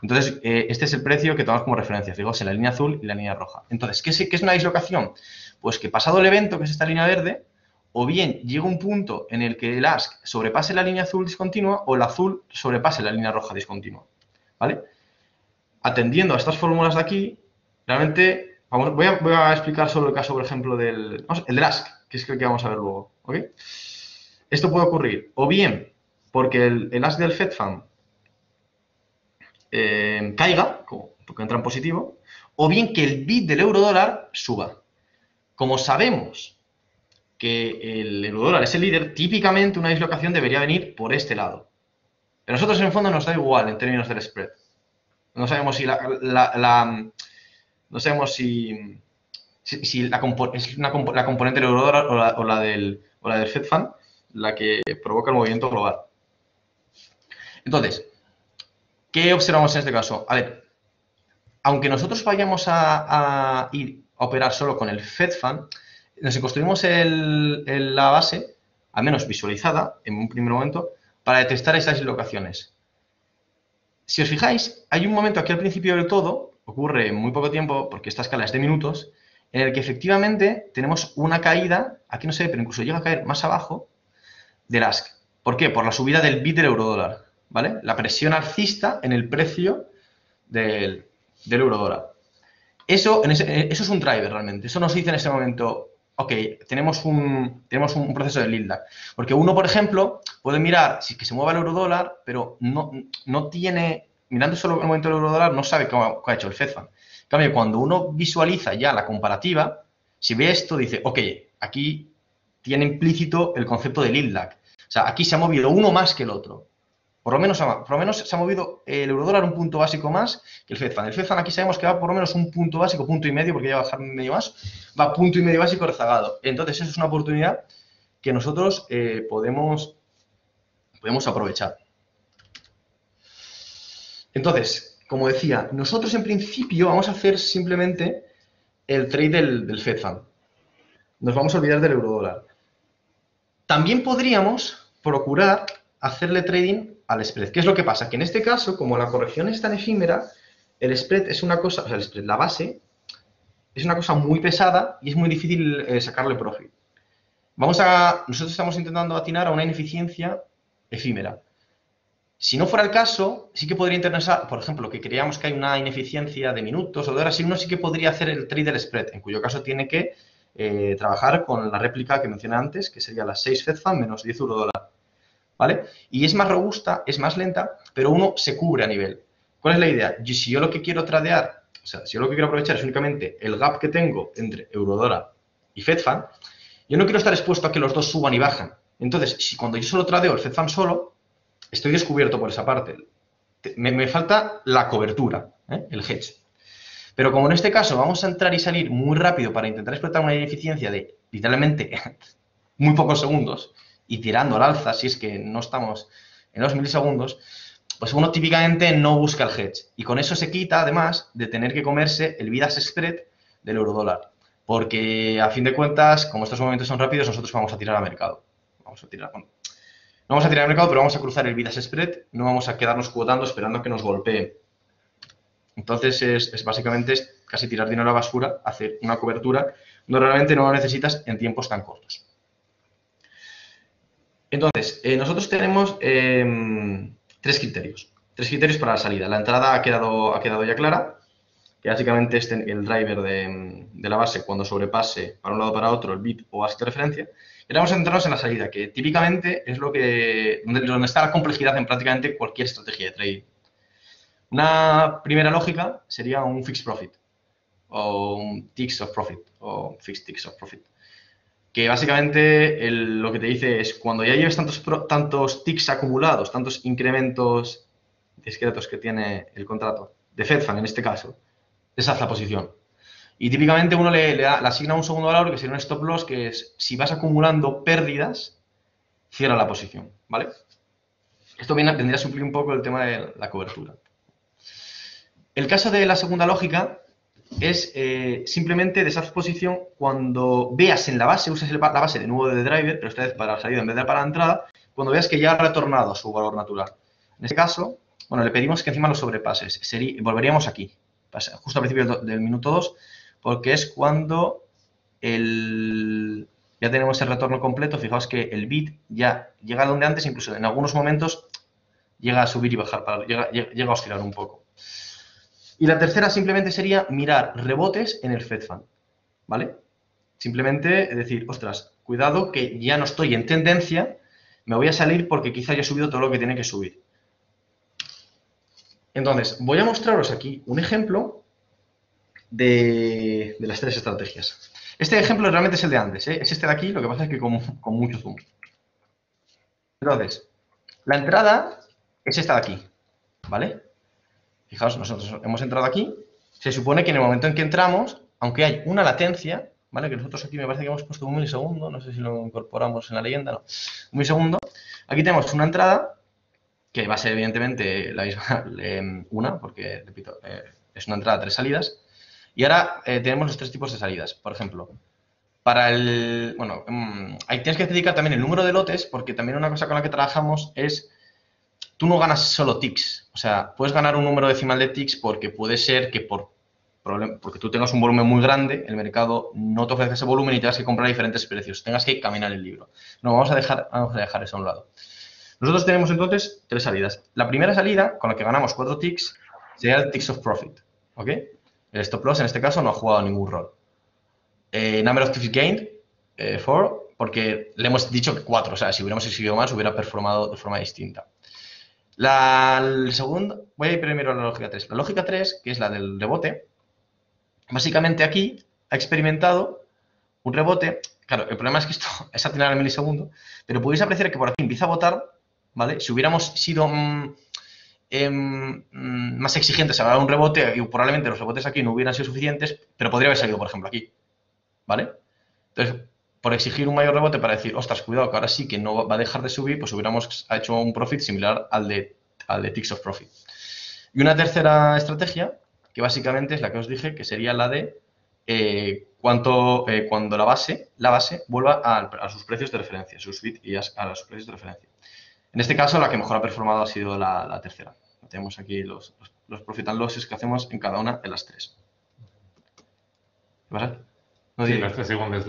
Entonces, este es el precio que tomamos como referencia, fijaos, en la línea azul y la línea roja. Entonces, ¿qué es una dislocación? Pues que pasado el evento, que es esta línea verde, o bien llega un punto en el que el ask sobrepase la línea azul discontinua o el azul sobrepase la línea roja discontinua, ¿vale? Atendiendo a estas fórmulas de aquí, realmente, voy a explicar solo el caso, por ejemplo, el del ask, que es el que vamos a ver luego, ¿ok? Esto puede ocurrir, o bien porque el ask del FedFund caiga, porque entra en positivo, o bien que el bid del euro-dólar suba. Como sabemos que el euro-dólar es el líder, típicamente una dislocación debería venir por este lado. Pero a nosotros en el fondo nos da igual en términos del spread. No sabemos si no sabemos si la componente del euro-dólar o la del Fed Fund la que provoca el movimiento global. Entonces, ¿qué observamos en este caso? A ver, aunque nosotros vayamos a ir a operar solo con el Fed Fund, nos construimos la base, al menos visualizada en un primer momento, para detectar esas dislocaciones. Si os fijáis, hay un momento aquí al principio del todo, ocurre en muy poco tiempo, porque esta escala es de minutos, en el que efectivamente tenemos una caída, aquí no se ve, pero incluso llega a caer más abajo, del ask. ¿Por qué? Por la subida del bid del euro-dólar, ¿vale? La presión alcista en el precio del euro-dólar. Eso es un driver realmente. Eso nos dice en ese momento, ok, tenemos un proceso de yield-lag. Porque uno, por ejemplo, puede mirar si que se mueva el euro-dólar, pero no tiene, mirando solo el momento del euro-dólar, no sabe qué ha hecho el Fed Fund. En cambio, cuando uno visualiza ya la comparativa, si ve esto, dice, ok, aquí tiene implícito el concepto de yield-lag. O sea, aquí se ha movido uno más que el otro. Por lo menos se ha movido el eurodólar un punto básico más que el Fed Fund. El Fed Fund aquí sabemos que va por lo menos un punto básico, punto y medio, porque ya va a bajar medio más, va punto y medio básico rezagado. Entonces, eso es una oportunidad que nosotros podemos aprovechar. Entonces, como decía, nosotros en principio vamos a hacer simplemente el trade del Fed Fund. Nos vamos a olvidar del eurodólar. También podríamos procurar hacerle trading al spread. ¿Qué es lo que pasa? Que en este caso, como la corrección es tan efímera, el spread es una cosa, o sea, el spread, la base, es una cosa muy pesada y es muy difícil sacarle profit. Nosotros estamos intentando atinar a una ineficiencia efímera. Si no fuera el caso, sí que podría interesar, por ejemplo, que creíamos que hay una ineficiencia de minutos o de horas, y uno sí que podría hacer el trade del spread, en cuyo caso tiene que trabajar con la réplica que mencioné antes, que sería las 6 Fed Fund menos 10 euro-dólar. ¿Vale? Y es más robusta, es más lenta, pero uno se cubre a nivel. ¿Cuál es la idea? Si yo lo que quiero tradear, o sea, si yo lo que quiero aprovechar es únicamente el gap que tengo entre eurodólar y Fed Fund, yo no quiero estar expuesto a que los dos suban y bajan. Entonces, si cuando yo solo tradeo el Fed Fund solo, estoy descubierto por esa parte. Me falta la cobertura, el hedge. Pero como en este caso vamos a entrar y salir muy rápido para intentar explotar una ineficiencia de literalmente muy pocos segundos, y tirando al alza, si es que no estamos en los milisegundos, pues uno típicamente no busca el hedge. Y con eso se quita, además, de tener que comerse el bid-ask spread del eurodólar. Porque, a fin de cuentas, como estos momentos son rápidos, nosotros vamos a tirar al mercado. No vamos a tirar al mercado, pero vamos a cruzar el bid-ask spread, no vamos a quedarnos cuotando esperando a que nos golpee. Entonces, es básicamente casi tirar dinero a la basura, hacer una cobertura donde realmente no lo necesitas en tiempos tan cortos. Entonces, nosotros tenemos tres criterios para la salida. La entrada ha quedado ya clara, que básicamente es el driver de la base cuando sobrepase para un lado o para otro el bid o ask de referencia. Y ahora vamos a centrarnos en la salida, que típicamente es donde está la complejidad en prácticamente cualquier estrategia de trading. Una primera lógica sería un fixed profit, o un ticks of profit, o fixed ticks of profit. Que básicamente lo que te dice es cuando ya lleves tantos ticks acumulados, tantos incrementos discretos que tiene el contrato, de Fed Fund en este caso, deshaz la posición. Y típicamente uno le asigna un segundo valor que sería un stop loss, que es si vas acumulando pérdidas, cierra la posición, ¿vale? Esto vendría a suplir un poco el tema de la cobertura. El caso de la segunda lógica es simplemente de esa exposición cuando veas en la base, usas la base de nuevo de driver, pero esta vez para la salida en vez de para la entrada, cuando veas que ya ha retornado a su valor natural. En este caso, bueno, le pedimos que encima lo sobrepases. Volveríamos aquí, justo al principio del minuto 2, porque es cuando ya tenemos el retorno completo. Fijaos que el bit ya llega a donde antes, incluso en algunos momentos llega a subir y bajar, llega a oscilar un poco. Y la tercera simplemente sería mirar rebotes en el FedFund, ¿vale? Simplemente decir, ostras, cuidado que ya no estoy en tendencia, me voy a salir porque quizá yo he subido todo lo que tiene que subir. Entonces, voy a mostraros aquí un ejemplo de las tres estrategias. Este ejemplo realmente es el de antes, ¿eh? Es este de aquí, lo que pasa es que con mucho zoom. Entonces, la entrada es esta de aquí, ¿vale? Fijaos, nosotros hemos entrado aquí. Se supone que en el momento en que entramos, aunque hay una latencia, ¿vale? Que nosotros aquí me parece que hemos puesto un milisegundo, no sé si lo incorporamos en la leyenda, no. Un milisegundo. Aquí tenemos una entrada, que va a ser evidentemente la misma, una, porque, repito, es una entrada, 3 salidas. Y ahora tenemos los 3 tipos de salidas. Por ejemplo, para el... Bueno, ahí tienes que dedicar también el número de lotes, porque también una cosa con la que trabajamos es... Tú no ganas solo ticks, o sea, puedes ganar un número decimal de ticks porque puede ser que porque tú tengas un volumen muy grande, el mercado no te ofrece ese volumen y tengas que comprar a diferentes precios, tengas que caminar el libro. No, vamos a dejar eso a un lado. Nosotros tenemos entonces 3 salidas. La primera salida, con la que ganamos 4 ticks, sería el ticks of profit, ¿ok? El stop loss en este caso no ha jugado ningún rol. Number of ticks gained, 4, porque le hemos dicho que 4, o sea, si hubiéramos exigido más hubiera performado de forma distinta. El segundo, voy a ir primero a la lógica 3. La lógica 3, que es la del rebote, básicamente aquí ha experimentado un rebote. Claro, el problema es que esto es atinar al milisegundo, pero podéis apreciar que por aquí empieza a botar, ¿vale? Si hubiéramos sido más exigentes a la hora de un rebote, y probablemente los rebotes aquí no hubieran sido suficientes, pero podría haber salido, por ejemplo, aquí, ¿vale? Entonces, por exigir un mayor rebote para decir, ostras, cuidado, que ahora sí que no va a dejar de subir, pues hubiéramos hecho un profit similar al de ticks of profit. Y una tercera estrategia, que básicamente es la que os dije, que sería la de cuando la base vuelva a sus precios de referencia, sus bits y a sus precios de referencia. En este caso, la que mejor ha performado ha sido la tercera. Tenemos aquí los profit and losses que hacemos en cada una de las 3. ¿Qué pasa? No sí, la segunda es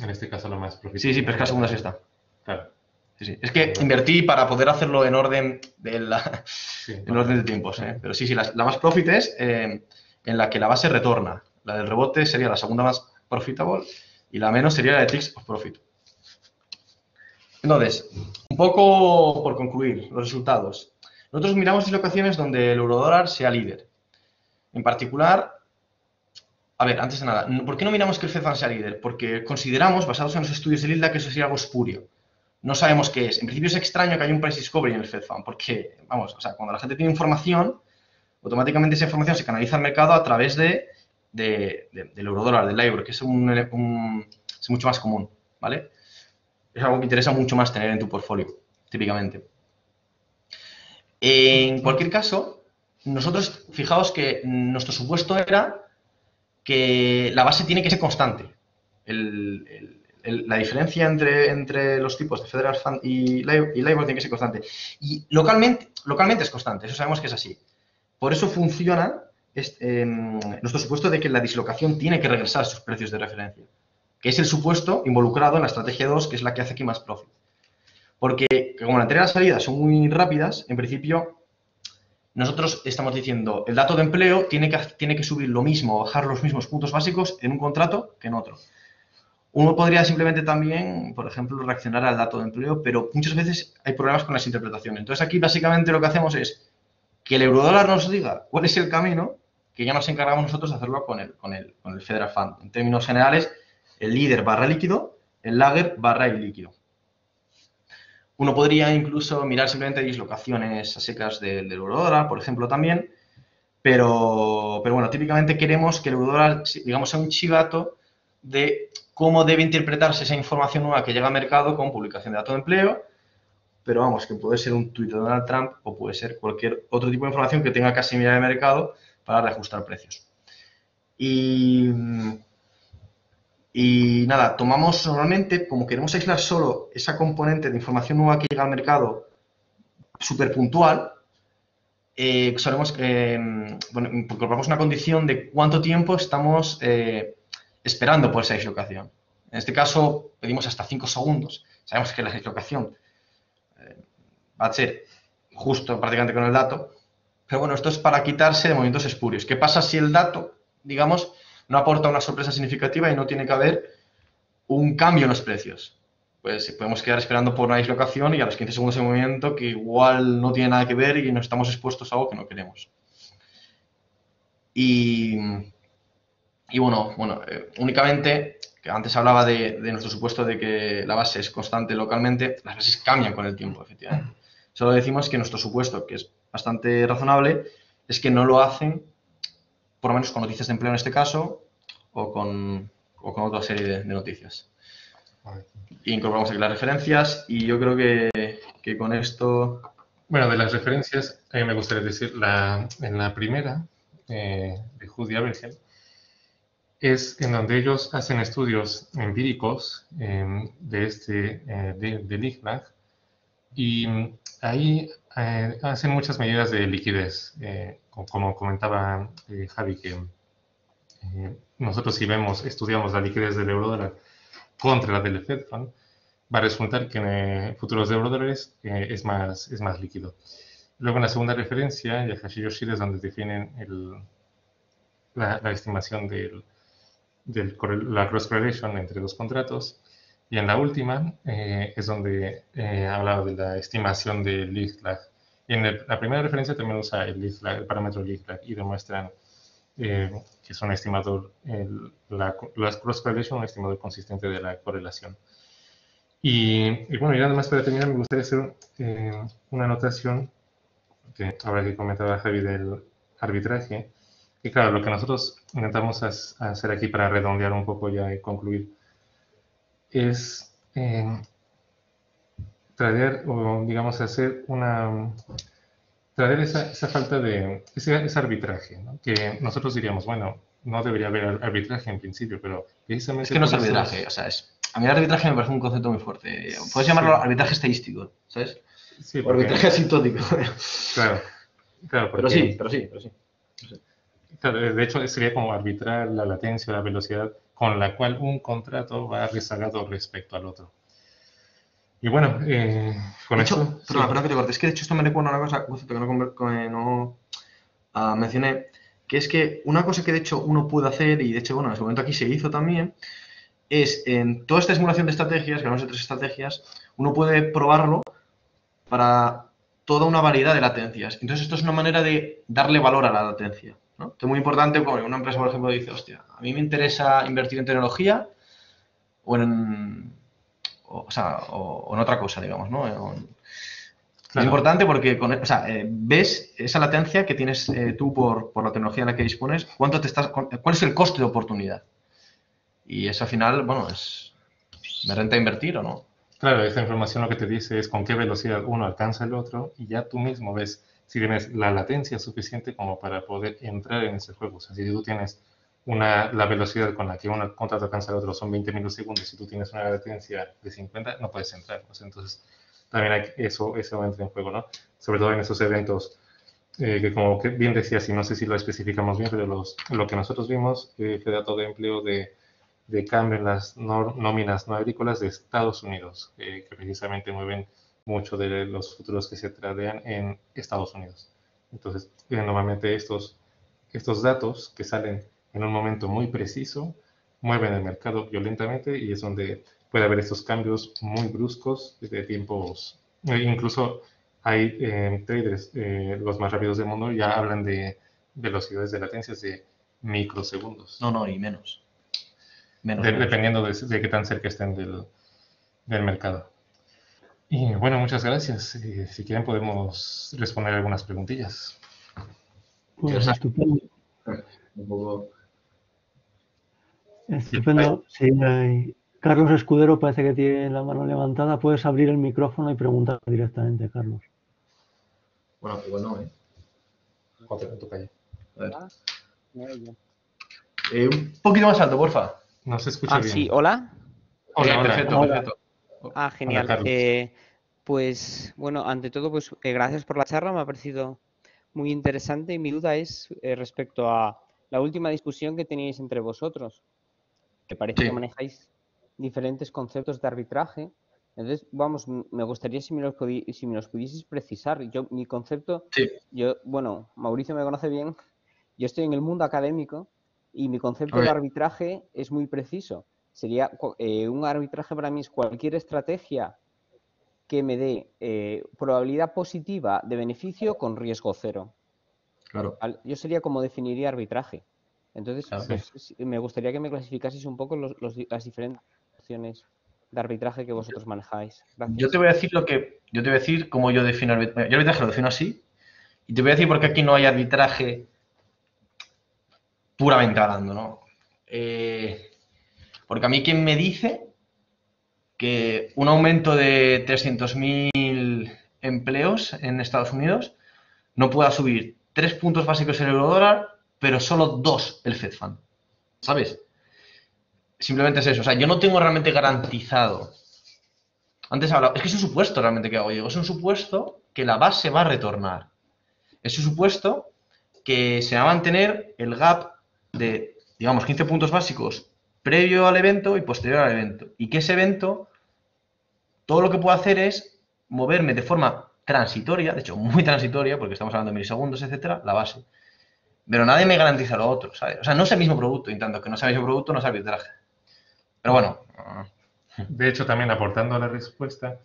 en este caso la más profitable. Sí, pero es que la segunda es esta. Claro. Sí. Es que invertí para poder hacerlo en orden de tiempos. Pero sí, la más profit es en la que la base retorna. La del rebote sería la segunda más profitable y la menos sería la de ticks of profit. Entonces, un poco por concluir, los resultados. Nosotros miramos dislocaciones donde el eurodólar sea líder. En particular... A ver, antes de nada, ¿por qué no miramos que el FedFund sea líder? Porque consideramos, basados en los estudios de Lilda, que eso sería algo espurio. No sabemos qué es. En principio es extraño que haya un price discovery en el FedFund, porque, vamos, o sea, cuando la gente tiene información, automáticamente esa información se canaliza al mercado a través del eurodólar, del LIBOR, que es mucho más común, ¿vale? Es algo que interesa mucho más tener en tu portfolio, típicamente. En cualquier caso, nosotros, fijaos que nuestro supuesto era que la base tiene que ser constante. La diferencia entre los tipos de Federal Fund y LIBOR tiene que ser constante. Y localmente es constante, eso sabemos que es así. Por eso funciona nuestro supuesto de que la dislocación tiene que regresar a sus precios de referencia, que es el supuesto involucrado en la estrategia 2, que es la que hace aquí más profit. Porque como la entrega y la salida son muy rápidas, en principio... Nosotros estamos diciendo, el dato de empleo tiene que subir lo mismo o bajar los mismos puntos básicos en un contrato que en otro. Uno podría simplemente también, por ejemplo, reaccionar al dato de empleo, pero muchas veces hay problemas con las interpretaciones. Entonces aquí básicamente lo que hacemos es que el eurodólar nos diga cuál es el camino, que ya nos encargamos nosotros de hacerlo con el Federal Fund. En términos generales, el líder barra líquido, el laggard barra ilíquido. Uno podría incluso mirar simplemente dislocaciones a secas del eurodólar, por ejemplo, también. Pero bueno, típicamente queremos que el eurodólar, digamos, sea un chivato de cómo debe interpretarse esa información nueva que llega al mercado con publicación de dato de empleo. Pero vamos, que puede ser un tuit de Donald Trump o puede ser cualquier otro tipo de información que tenga que asimilar el mercado para reajustar precios. Y nada, tomamos normalmente, como queremos aislar solo esa componente de información nueva que llega al mercado súper puntual, solemos, bueno, incorporamos una condición de cuánto tiempo estamos esperando por esa dislocación. En este caso, pedimos hasta 5 segundos. Sabemos que la dislocación va a ser justo prácticamente con el dato, pero bueno, esto es para quitarse de movimientos espurios. ¿Qué pasa si el dato, digamos, no aporta una sorpresa significativa y no tiene que haber un cambio en los precios? Pues podemos quedar esperando por una dislocación y a los 15 segundos de movimiento que igual no tiene nada que ver y nos estamos expuestos a algo que no queremos. Y bueno, únicamente, que antes hablaba de nuestro supuesto de que la base es constante localmente, las bases cambian con el tiempo, efectivamente. Solo decimos que nuestro supuesto, que es bastante razonable, es que no lo hacen, por lo menos con noticias de empleo en este caso, o con otra serie de noticias. Y incorporamos aquí las referencias y yo creo que con esto... Bueno, de las referencias, a mí me gustaría decir, en la primera, de Hood y Abergel, es en donde ellos hacen estudios empíricos de Lichtblag, y ahí hacen muchas medidas de liquidez, como comentaba Javi, que nosotros si estudiamos la liquidez del eurodólar contra la del Fed Fund, va a resultar que en futuros de eurodólares es más líquido. Luego en la segunda referencia, Yahashi y Yoshida, es donde definen la estimación de la cross correlation entre dos contratos. Y en la última es donde hablaba de la estimación de Lichtblag. Y en la primera referencia también usa el parámetro Lichtblag y demuestran que es un estimador, la cross correlation, un estimador consistente de la correlación. Y bueno, y nada más para terminar, me gustaría hacer una anotación, que ahora que comentaba Javi del arbitraje, que claro, lo que nosotros intentamos hacer aquí para redondear un poco ya y concluir, es traer, o digamos, traer esa falta de, ese arbitraje, ¿no? Que nosotros diríamos, bueno, no debería haber arbitraje en principio, pero precisamente... Es que no es arbitraje, o sea, a mí el arbitraje me parece un concepto muy fuerte. Puedes llamarlo arbitraje estadístico, ¿sabes? Sí, o arbitraje asintótico. Claro, porque... Pero sí. Claro, de hecho, sería como arbitrar la latencia o la velocidad con la cual un contrato va rezagado respecto al otro. Y bueno, con esto... Perdón que te corte. Es que de hecho esto me recuerda a una cosa, un concepto que no mencioné, que es que una cosa que de hecho uno puede hacer, y de hecho, bueno, en ese momento aquí se hizo también, es en toda esta simulación de estrategias, que hablamos de 3 estrategias, uno puede probarlo para toda una variedad de latencias. Entonces esto es una manera de darle valor a la latencia, ¿no? Esto es muy importante porque una empresa, por ejemplo, dice, hostia, a mí me interesa invertir en tecnología o en otra cosa, digamos, ¿no? Claro. Es importante porque ves esa latencia que tienes tú por la tecnología en la que dispones, cuál es el coste de oportunidad. Y eso al final, bueno, ¿me renta invertir o no? Claro, esta información lo que te dice es con qué velocidad uno alcanza el otro y ya tú mismo ves si tienes la latencia suficiente como para poder entrar en ese juego. O sea, si tú tienes la velocidad con la que un contrato alcanza el otro son 20 milisegundos, si tú tienes una latencia de 50, no puedes entrar. O sea, entonces, también eso entra en juego, ¿no? Sobre todo en esos eventos que como que bien decías, y no sé si lo especificamos bien, pero lo que nosotros vimos fue dato de empleo de cambio en las nóminas no agrícolas de Estados Unidos, que precisamente mueven mucho de los futuros que se tradean en Estados Unidos. Entonces, normalmente estos datos que salen en un momento muy preciso mueven el mercado violentamente y es donde puede haber estos cambios muy bruscos de tiempos. Incluso hay traders, los más rápidos del mundo, ya hablan de velocidades de latencias de microsegundos. No, y menos. Dependiendo de qué tan cerca estén del mercado. Y bueno, muchas gracias. Si quieren podemos responder algunas preguntillas. Pues estupendo. Estupendo. Sí, Carlos Escudero parece que tiene la mano levantada. Puedes abrir el micrófono y preguntar directamente, Carlos. Bueno, igual no, ¿eh? Ponte en tu calle. A ver. Ah, ¿me oye? Un poquito más alto, porfa. No se escucha bien. Sí, hola. Hola, hola. Perfecto, Hola. perfecto. Genial. Carlos. Pues bueno, ante todo, pues gracias por la charla, me ha parecido muy interesante y mi duda es respecto a la última discusión que teníais entre vosotros, que parece Sí. que manejáis diferentes conceptos de arbitraje. Entonces, vamos, me gustaría si me los pudieseis precisar. Mi concepto, Sí. bueno, Mauricio me conoce bien, yo estoy en el mundo académico y mi concepto Ok. de arbitraje es muy preciso. Sería un arbitraje para mí es cualquier estrategia que me dé probabilidad positiva de beneficio con riesgo cero. Claro. Yo sería como definiría arbitraje. Entonces, Claro. pues me gustaría que me clasificases un poco las diferentes opciones de arbitraje que vosotros manejáis. Gracias. Yo te voy a decir yo te voy a decir cómo yo defino arbitraje. Yo el arbitraje lo defino así y te voy a decir por qué aquí no hay arbitraje puramente hablando, ¿no? Porque a mí quien me dice que un aumento de 300.000 empleos en Estados Unidos no pueda subir 3 puntos básicos el eurodólar, pero solo 2 el Fed Fund, ¿sabes? Simplemente es eso. O sea, yo no tengo realmente garantizado. Antes hablaba, es que es un supuesto realmente que hago yo. Es un supuesto que la base va a retornar. Es un supuesto que se va a mantener el gap de, digamos, 15 puntos básicos previo al evento y posterior al evento. Y que ese evento, todo lo que puedo hacer es moverme de forma transitoria, de hecho muy transitoria, porque estamos hablando de milisegundos, etcétera, la base. Pero nadie me garantiza lo otro, ¿sabes? O sea, no es el mismo producto, y tanto que no sea el mismo producto, no es arbitraje. Pero bueno. De hecho, también aportando a la respuesta,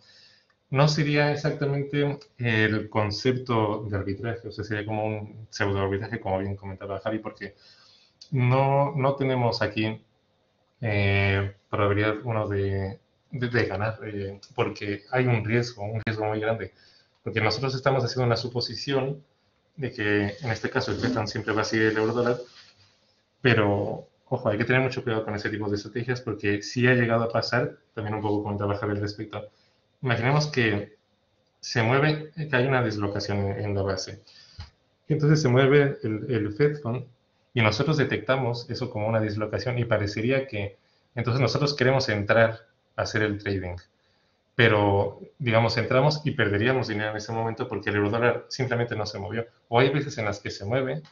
no sería exactamente el concepto de arbitraje, o sea, sería como un pseudo arbitraje, como bien comentaba Javi, porque no tenemos aquí probabilidad de ganar, porque hay un riesgo muy grande, porque nosotros estamos haciendo una suposición de que en este caso el Fed siempre va a seguir el euro dólar, pero ojo, hay que tener mucho cuidado con ese tipo de estrategias porque sí ha llegado a pasar, también un poco comentaba Javi al respecto. Imaginemos que se mueve, que hay una dislocación en la base. Entonces se mueve el Fed Fund y nosotros detectamos eso como una dislocación y parecería que entonces nosotros queremos entrar a hacer el trading. Pero, digamos, entramos y perderíamos dinero en ese momento porque el eurodólar simplemente no se movió. O hay veces en las que se mueve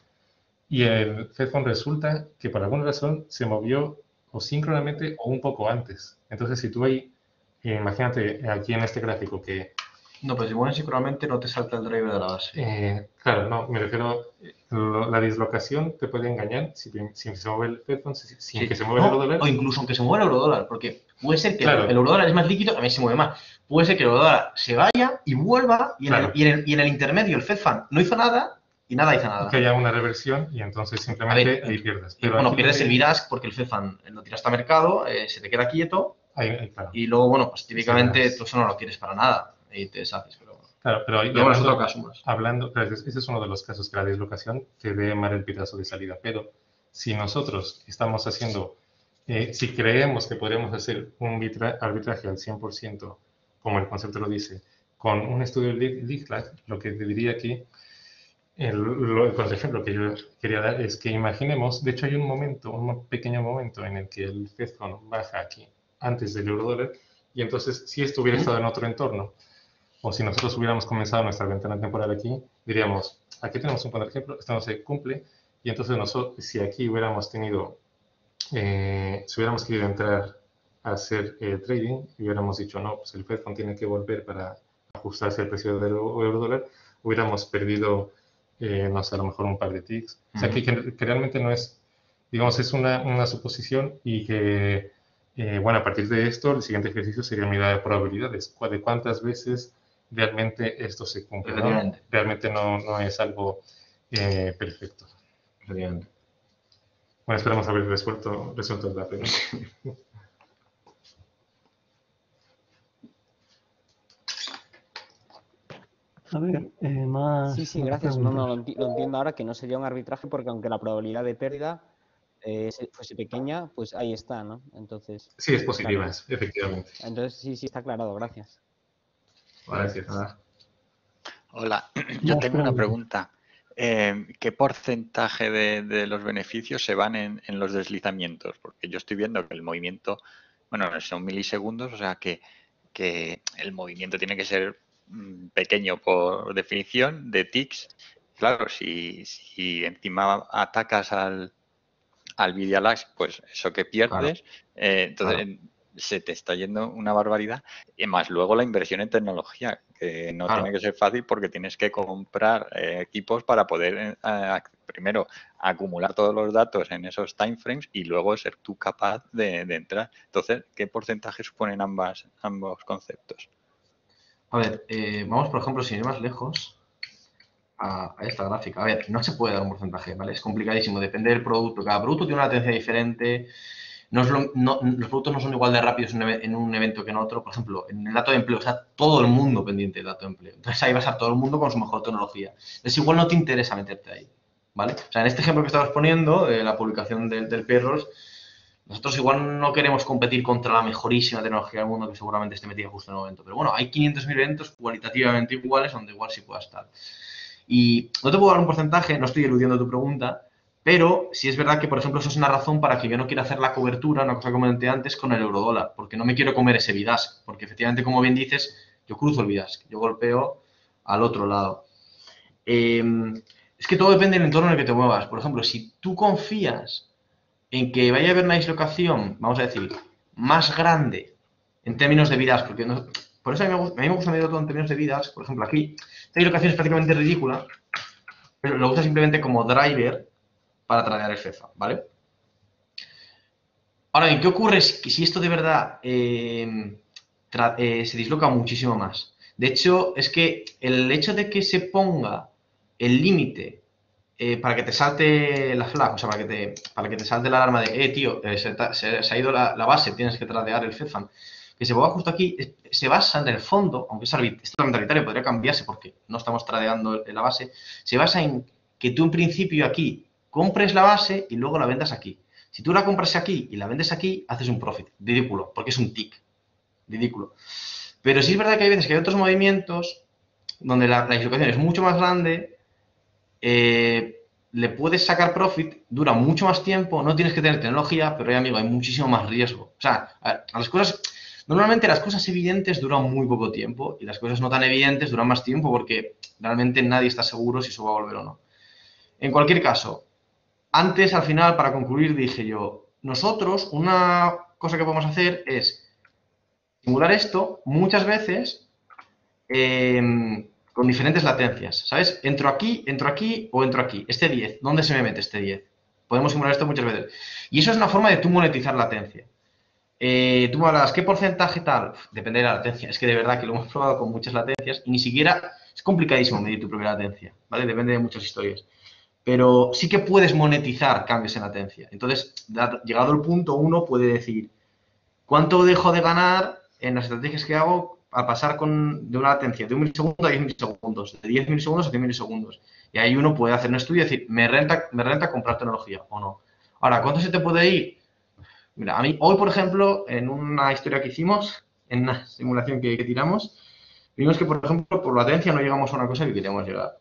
y el Fed Fund resulta que por alguna razón se movió o síncronamente o un poco antes. Entonces, si tú ahí, imagínate aquí en este gráfico que No, pues si mueves síncronamente no te salta el driver de la base. claro, no, me refiero, la dislocación te puede engañar si se mueve el Fed Fund, sin Sí. que se mueva el eurodólar. O incluso aunque se mueva el eurodólar, porque puede ser que Claro. el eurodólar es más líquido, también se mueve más. Puede ser que el eurodólar se vaya y vuelva y, Claro. en el intermedio el Fed Fund no hizo nada y nada hizo nada. Que haya una reversión y entonces simplemente ahí pierdes. Pero bueno, pierdes el bid-ask porque el Fed Fund lo tiraste a mercado, se te queda quieto claro. y luego, bueno, pues típicamente tú eso no lo quieres para nada y te deshaces. Pero claro, pero ahí bueno, es otro caso más. Ese es uno de los casos que la dislocación te dé mal el pitazo de salida. Pero si nosotros estamos haciendo, si creemos que podríamos hacer un arbitraje al 100%, como el concepto lo dice, con un estudio de Lichtlag, lo que te diría aquí, el ejemplo que yo quería dar es que imaginemos, de hecho hay un pequeño momento en el que el Fed Fund baja aquí antes del eurodólar y entonces si esto hubiera estado en otro entorno o si nosotros hubiéramos comenzado nuestra ventana temporal aquí, diríamos, aquí tenemos un contraejemplo, esto no se cumple y entonces nosotros, si aquí hubiéramos tenido, si hubiéramos querido entrar a hacer trading y hubiéramos dicho, no, pues el Fed Fund tiene que volver para ajustarse al precio del eurodólar, hubiéramos perdido no sé, a lo mejor un par de ticks. O sea, que realmente no es, digamos, es una suposición y que, bueno, a partir de esto, el siguiente ejercicio sería mirar probabilidades, de cuántas veces realmente esto se cumple, ¿no? Realmente no es algo perfecto. Efectivamente. Bueno, esperamos haber resuelto la pregunta. A ver, más. Sí, gracias. No, lo entiendo ahora que no sería un arbitraje porque aunque la probabilidad de pérdida fuese pequeña, pues ahí está, ¿no? Entonces. Sí, es positiva, claro. Efectivamente. Entonces sí, está aclarado, gracias. Gracias. Hola, yo tengo una pregunta. ¿qué porcentaje de los beneficios se van en los deslizamientos? Porque yo estoy viendo que el movimiento, bueno, son milisegundos, o sea que el movimiento tiene que ser pequeño por definición de tics. Claro, si encima atacas al Vidialax, pues eso que pierdes, entonces se te está yendo una barbaridad. Y más luego la inversión en tecnología, que no tiene que ser fácil porque tienes que comprar equipos para poder, primero, acumular todos los datos en esos timeframes y luego ser tú capaz de entrar. Entonces, ¿qué porcentaje suponen ambos conceptos? A ver, vamos, por ejemplo, sin ir más lejos, a esta gráfica. A ver, no se puede dar un porcentaje, ¿vale? Es complicadísimo, depende del producto. Cada producto tiene una latencia diferente. Los productos no son igual de rápidos en un evento que en otro. Por ejemplo, en el dato de empleo está todo el mundo pendiente del dato de empleo. Entonces ahí va a estar todo el mundo con su mejor tecnología. Entonces igual no te interesa meterte ahí, ¿vale? O sea, en este ejemplo que estabas poniendo, de la publicación del payrolls, nosotros igual no queremos competir contra la mejorísima tecnología del mundo que seguramente esté metida justo en el momento. Pero bueno, hay 500.000 eventos cualitativamente iguales donde igual sí pueda estar. Y no te puedo dar un porcentaje, no estoy eludiendo tu pregunta, pero sí es verdad que, por ejemplo, eso es una razón para que yo no quiera hacer la cobertura, una cosa que comenté antes, con el eurodólar, porque no me quiero comer ese bidask, porque efectivamente, como bien dices, yo cruzo el bidask, yo golpeo al otro lado. Es que todo depende del entorno en el que te muevas. Por ejemplo, si tú confías en que vaya a haber una dislocación, vamos a decir, más grande en términos de bidask, porque no, por eso a mí me gusta medir todo en términos de bidask. Por ejemplo, aquí, esta dislocación es prácticamente ridícula, pero lo uso simplemente como driver para tradear el FEFA, ¿vale? Ahora bien, ¿qué ocurre si esto de verdad se disloca muchísimo más? De hecho, es que el hecho de que se ponga el límite para que te salte la flag, o sea, para que te salte la alarma de, tío, se ha ido la base, tienes que tradear el FEFAM, que se ponga justo aquí, se basa en el fondo, aunque es totalmente arbitrario, podría cambiarse porque no estamos tradeando la base, se basa en que tú en principio aquí compres la base y luego la vendas aquí. Si tú la compras aquí y la vendes aquí, haces un profit. Ridículo, porque es un tick. Ridículo. Pero sí es verdad que hay veces que hay otros movimientos donde la dislocación es mucho más grande, le puedes sacar profit, dura mucho más tiempo, no tienes que tener tecnología, pero amigo, hay muchísimo más riesgo. O sea, a las cosas, normalmente las cosas evidentes duran muy poco tiempo y las cosas no tan evidentes duran más tiempo porque realmente nadie está seguro si eso va a volver o no. En cualquier caso, antes, al final, para concluir, dije yo, nosotros, una cosa que podemos hacer es simular esto muchas veces con diferentes latencias, ¿sabes? Entro aquí o entro aquí. Este 10, ¿dónde se me mete este 10? Podemos simular esto muchas veces. Y eso es una forma de tú monetizar latencia. Tú me hablas, ¿qué porcentaje tal? Depende de la latencia. Es que de verdad que lo hemos probado con muchas latencias y ni siquiera es complicadísimo medir tu propia latencia, ¿vale? Depende de muchas historias. Pero sí que puedes monetizar cambios en latencia. Entonces, llegado el punto, uno puede decir, ¿cuánto dejo de ganar en las estrategias que hago al pasar de una latencia de 1 milisegundo a 10 milisegundos, de 10 milisegundos a 100 milisegundos? Y ahí uno puede hacer un estudio y decir, ¿me renta comprar tecnología o no? Ahora, ¿cuánto se te puede ir? Mira, a mí hoy, por ejemplo, en una historia que hicimos, en una simulación que tiramos, vimos que, por ejemplo, por latencia no llegamos a una cosa que queríamos llegar.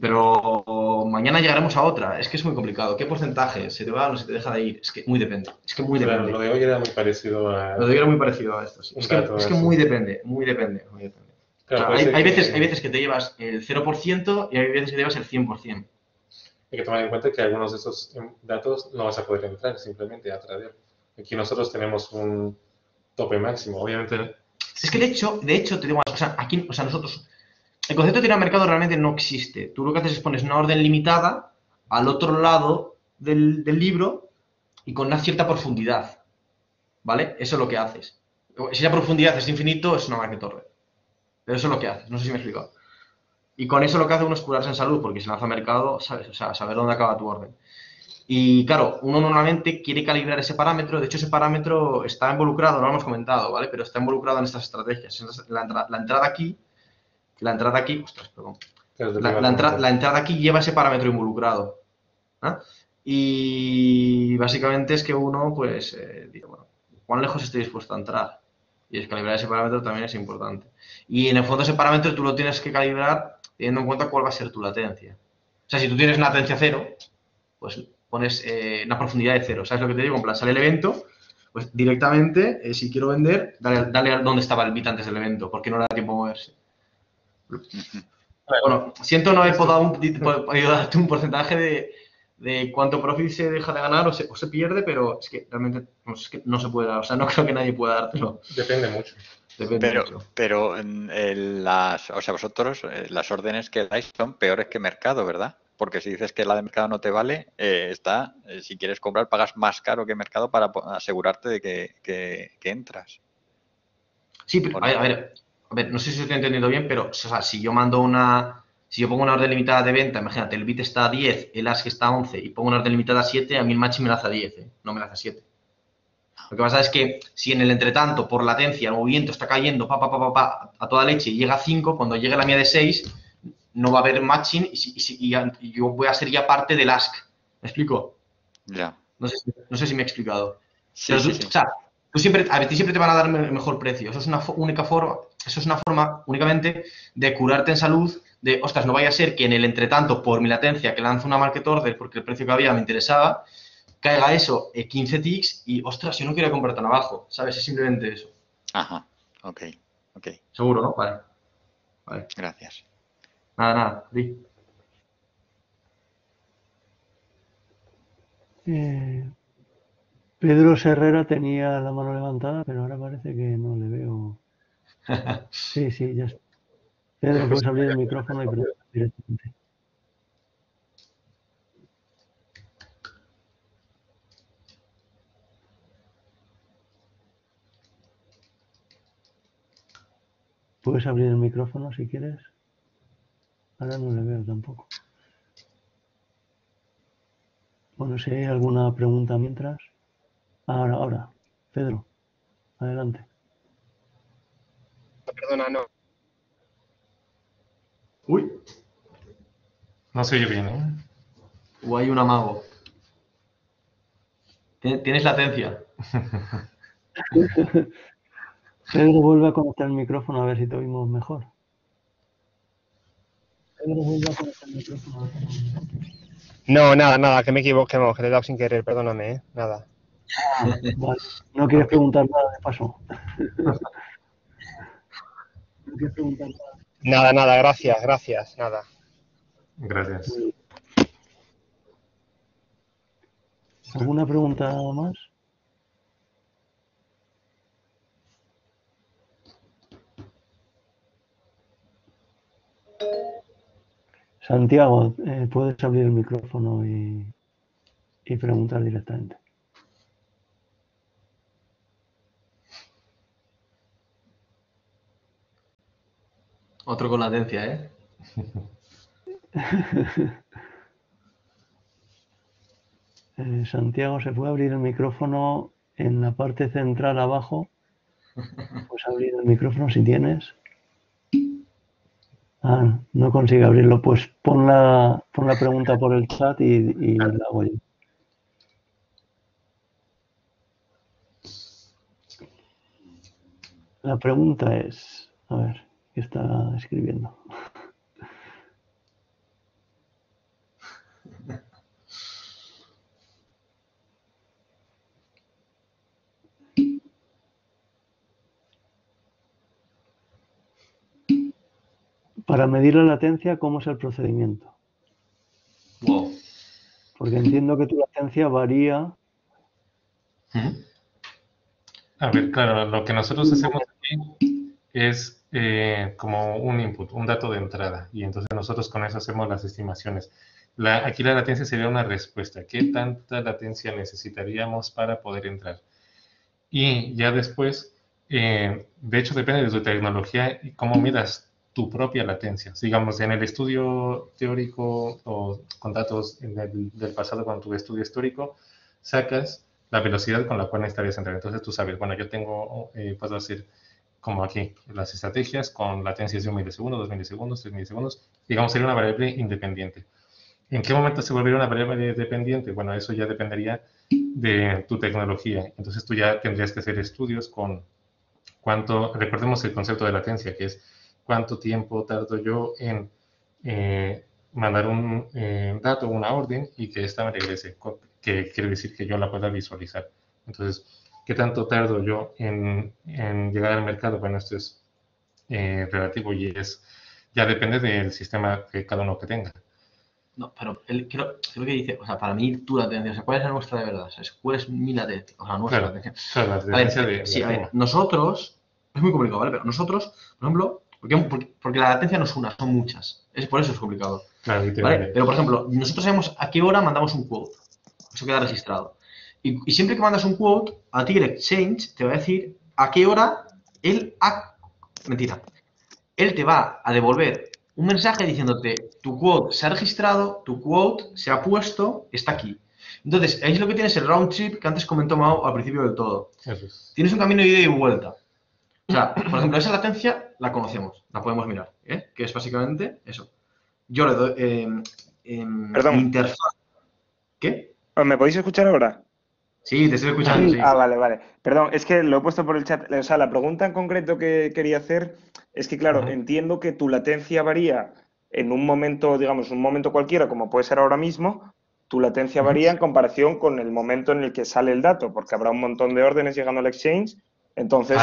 Pero mañana llegaremos a otra. Es que es muy complicado. ¿Qué porcentaje? ¿Se te va o no se te deja de ir? Es que muy depende. Es que muy depende. Claro, lo de hoy era muy parecido a... Lo de hoy era muy parecido a esto, sí. Es que muy depende, muy depende. Claro, o sea, hay veces que te llevas el 0% y hay veces que te llevas el 100%. Hay que tomar en cuenta que algunos de esos datos no vas a poder entrar simplemente a tradear. Aquí nosotros tenemos un tope máximo, obviamente. Es que de hecho te digo, aquí, nosotros... El concepto de tirar al mercado realmente no existe. Tú lo que haces es pones una orden limitada al otro lado del libro y con una cierta profundidad, ¿vale? Eso es lo que haces. Si la profundidad es infinito, es una market order. Pero eso es lo que haces, no sé si me he explicado. Y con eso lo que hace uno es curarse en salud, porque si lanza al mercado, ¿sabes? O sea, saber dónde acaba tu orden. Y claro, uno normalmente quiere calibrar ese parámetro. De hecho, ese parámetro está involucrado, no lo hemos comentado, ¿vale? Pero está involucrado en estas estrategias. La entrada aquí, ostras, perdón. La entrada aquí lleva ese parámetro involucrado. ¿Eh? Y básicamente es que uno, pues, dice, bueno, ¿cuán lejos estoy dispuesto a entrar? Y es calibrar ese parámetro también es importante. Y en el fondo ese parámetro tú lo tienes que calibrar teniendo en cuenta cuál va a ser tu latencia. O sea, si tú tienes una latencia 0, pues pones una profundidad de 0. ¿Sabes lo que te digo? En plan, sale el evento, pues directamente, si quiero vender, dale a donde estaba el bit antes del evento, porque no le da tiempo a moverse. Bueno, siento no haber podido darte un porcentaje de cuánto profit se deja de ganar o se pierde, pero es que realmente es que no se puede dar. O sea, no creo que nadie pueda dártelo. Depende mucho. Depende mucho. Pero o sea, vosotros las órdenes que dais son peores que mercado, ¿verdad? Porque si dices que la de mercado no te vale, si quieres comprar pagas más caro que mercado para asegurarte de que entras. Sí, pero, a ver, no sé si estoy entendiendo bien, pero o sea, si yo pongo una orden limitada de venta, imagínate, el bit está a 10, el ask está a 11 y pongo una orden limitada a 7, a mí el matching me la hace a 10, no me la hace a 7. Lo que pasa es que si en el entretanto, por latencia, el movimiento está cayendo a toda leche y llega a 5, cuando llegue la mía de 6, no va a haber matching y yo voy a ser ya parte del ask. ¿Me explico? Ya. No sé si me he explicado. Sí, Pero sí. O sea, ti siempre te van a dar el mejor precio. Eso es una forma únicamente de curarte en salud, de, ostras, no vaya a ser que en el entretanto, por mi latencia, que lanzo una market order porque el precio que había me interesaba, caiga eso 15 ticks y, ostras, yo no quiero comprar tan abajo, ¿sabes? Es simplemente eso. Ajá, ok. Seguro, ¿no? Vale. Gracias. Nada, di. Pedro Herrera tenía la mano levantada, pero ahora parece que no le veo. Sí, ya está. Pedro, puedes abrir el micrófono y preguntar directamente. Puedes abrir el micrófono si quieres. Ahora no le veo tampoco. Bueno, si hay alguna pregunta mientras. Ahora. Pedro, adelante. Perdona, no. Uy. No se oye bien, ¿eh? O hay un amago. ¿Tienes latencia? Pedro, vuelve a conectar el micrófono a ver si te oímos mejor. No, nada, que me equivoquemos, que le he dado sin querer, perdóname, nada. Vale. ¿No quieres preguntar nada de paso? Nada, gracias, nada. Gracias. ¿Alguna pregunta más? Santiago, puedes abrir el micrófono y preguntar directamente. Otro con latencia, ¿eh? Santiago, ¿se puede abrir el micrófono en la parte central abajo? Puedes abrir el micrófono si tienes. No consigue abrirlo. Pues pon la pregunta por el chat y la hago yo. La pregunta es, a ver, ¿qué está escribiendo? Para medir la latencia, ¿cómo es el procedimiento? Wow. Porque entiendo que tu latencia varía. A ver, claro, lo que nosotros hacemos aquí es como un input, un dato de entrada, y entonces nosotros con eso hacemos las estimaciones. Aquí la latencia sería una respuesta. ¿Qué tanta latencia necesitaríamos para poder entrar? Y ya después, de hecho, depende de tu tecnología y cómo midas tu propia latencia. Digamos, en el estudio teórico o con datos del pasado, con tu estudio histórico, sacas la velocidad con la cual necesitarías entrar. Entonces tú sabes, bueno, yo puedo hacer como aquí, las estrategias con latencias de 1 milisegundo, 2 milisegundos, 3 milisegundos. Digamos, sería una variable independiente. ¿En qué momento se volvería una variable dependiente? Bueno, eso ya dependería de tu tecnología. Entonces tú ya tendrías que hacer estudios con recordemos el concepto de latencia, que es cuánto tiempo tardo yo en mandar un dato, una orden, y que esta me regrese, que quiere decir que yo la pueda visualizar. Entonces, ¿qué tanto tardo yo en llegar al mercado? Bueno, esto es relativo y ya depende del sistema que cada uno que tenga. No, pero creo que dice, o sea, para mí tu latencia, o sea, ¿cuál es la nuestra de verdad? O sea, ¿cuál es mi latencia? O sea, nuestra Claro, latencia. claro, la A ver, latencia de sí, la a ver, firma. nosotros, es muy complicado, ¿vale? Pero nosotros, por ejemplo, porque la latencia no es una, son muchas. Por eso es complicado. Claro, y ¿Vale? Pero, por ejemplo, nosotros sabemos a qué hora mandamos un quote. Eso queda registrado. Y siempre que mandas un quote, a ti el exchange te va a decir a qué hora él ha... Mentira. Él te va a devolver un mensaje diciéndote tu quote se ha registrado, tu quote se ha puesto, está aquí. Entonces, ahí es lo que tienes el round trip que antes comentó Mao al principio del todo. Eso es. Tienes un camino de ida y vuelta. O sea, por ejemplo, esa latencia la conocemos, la podemos mirar, ¿eh? Que es básicamente eso. Yo le doy Perdón. mi interfaz. ¿Qué? ¿Me podéis escuchar ahora? Sí, te estoy escuchando, sí. Vale. Perdón, es que lo he puesto por el chat. O sea, la pregunta en concreto que quería hacer es que, claro, entiendo que tu latencia varía en un momento, digamos, un momento cualquiera, como puede ser ahora mismo, tu latencia varía en comparación con el momento en el que sale el dato, porque habrá un montón de órdenes llegando al exchange. Entonces,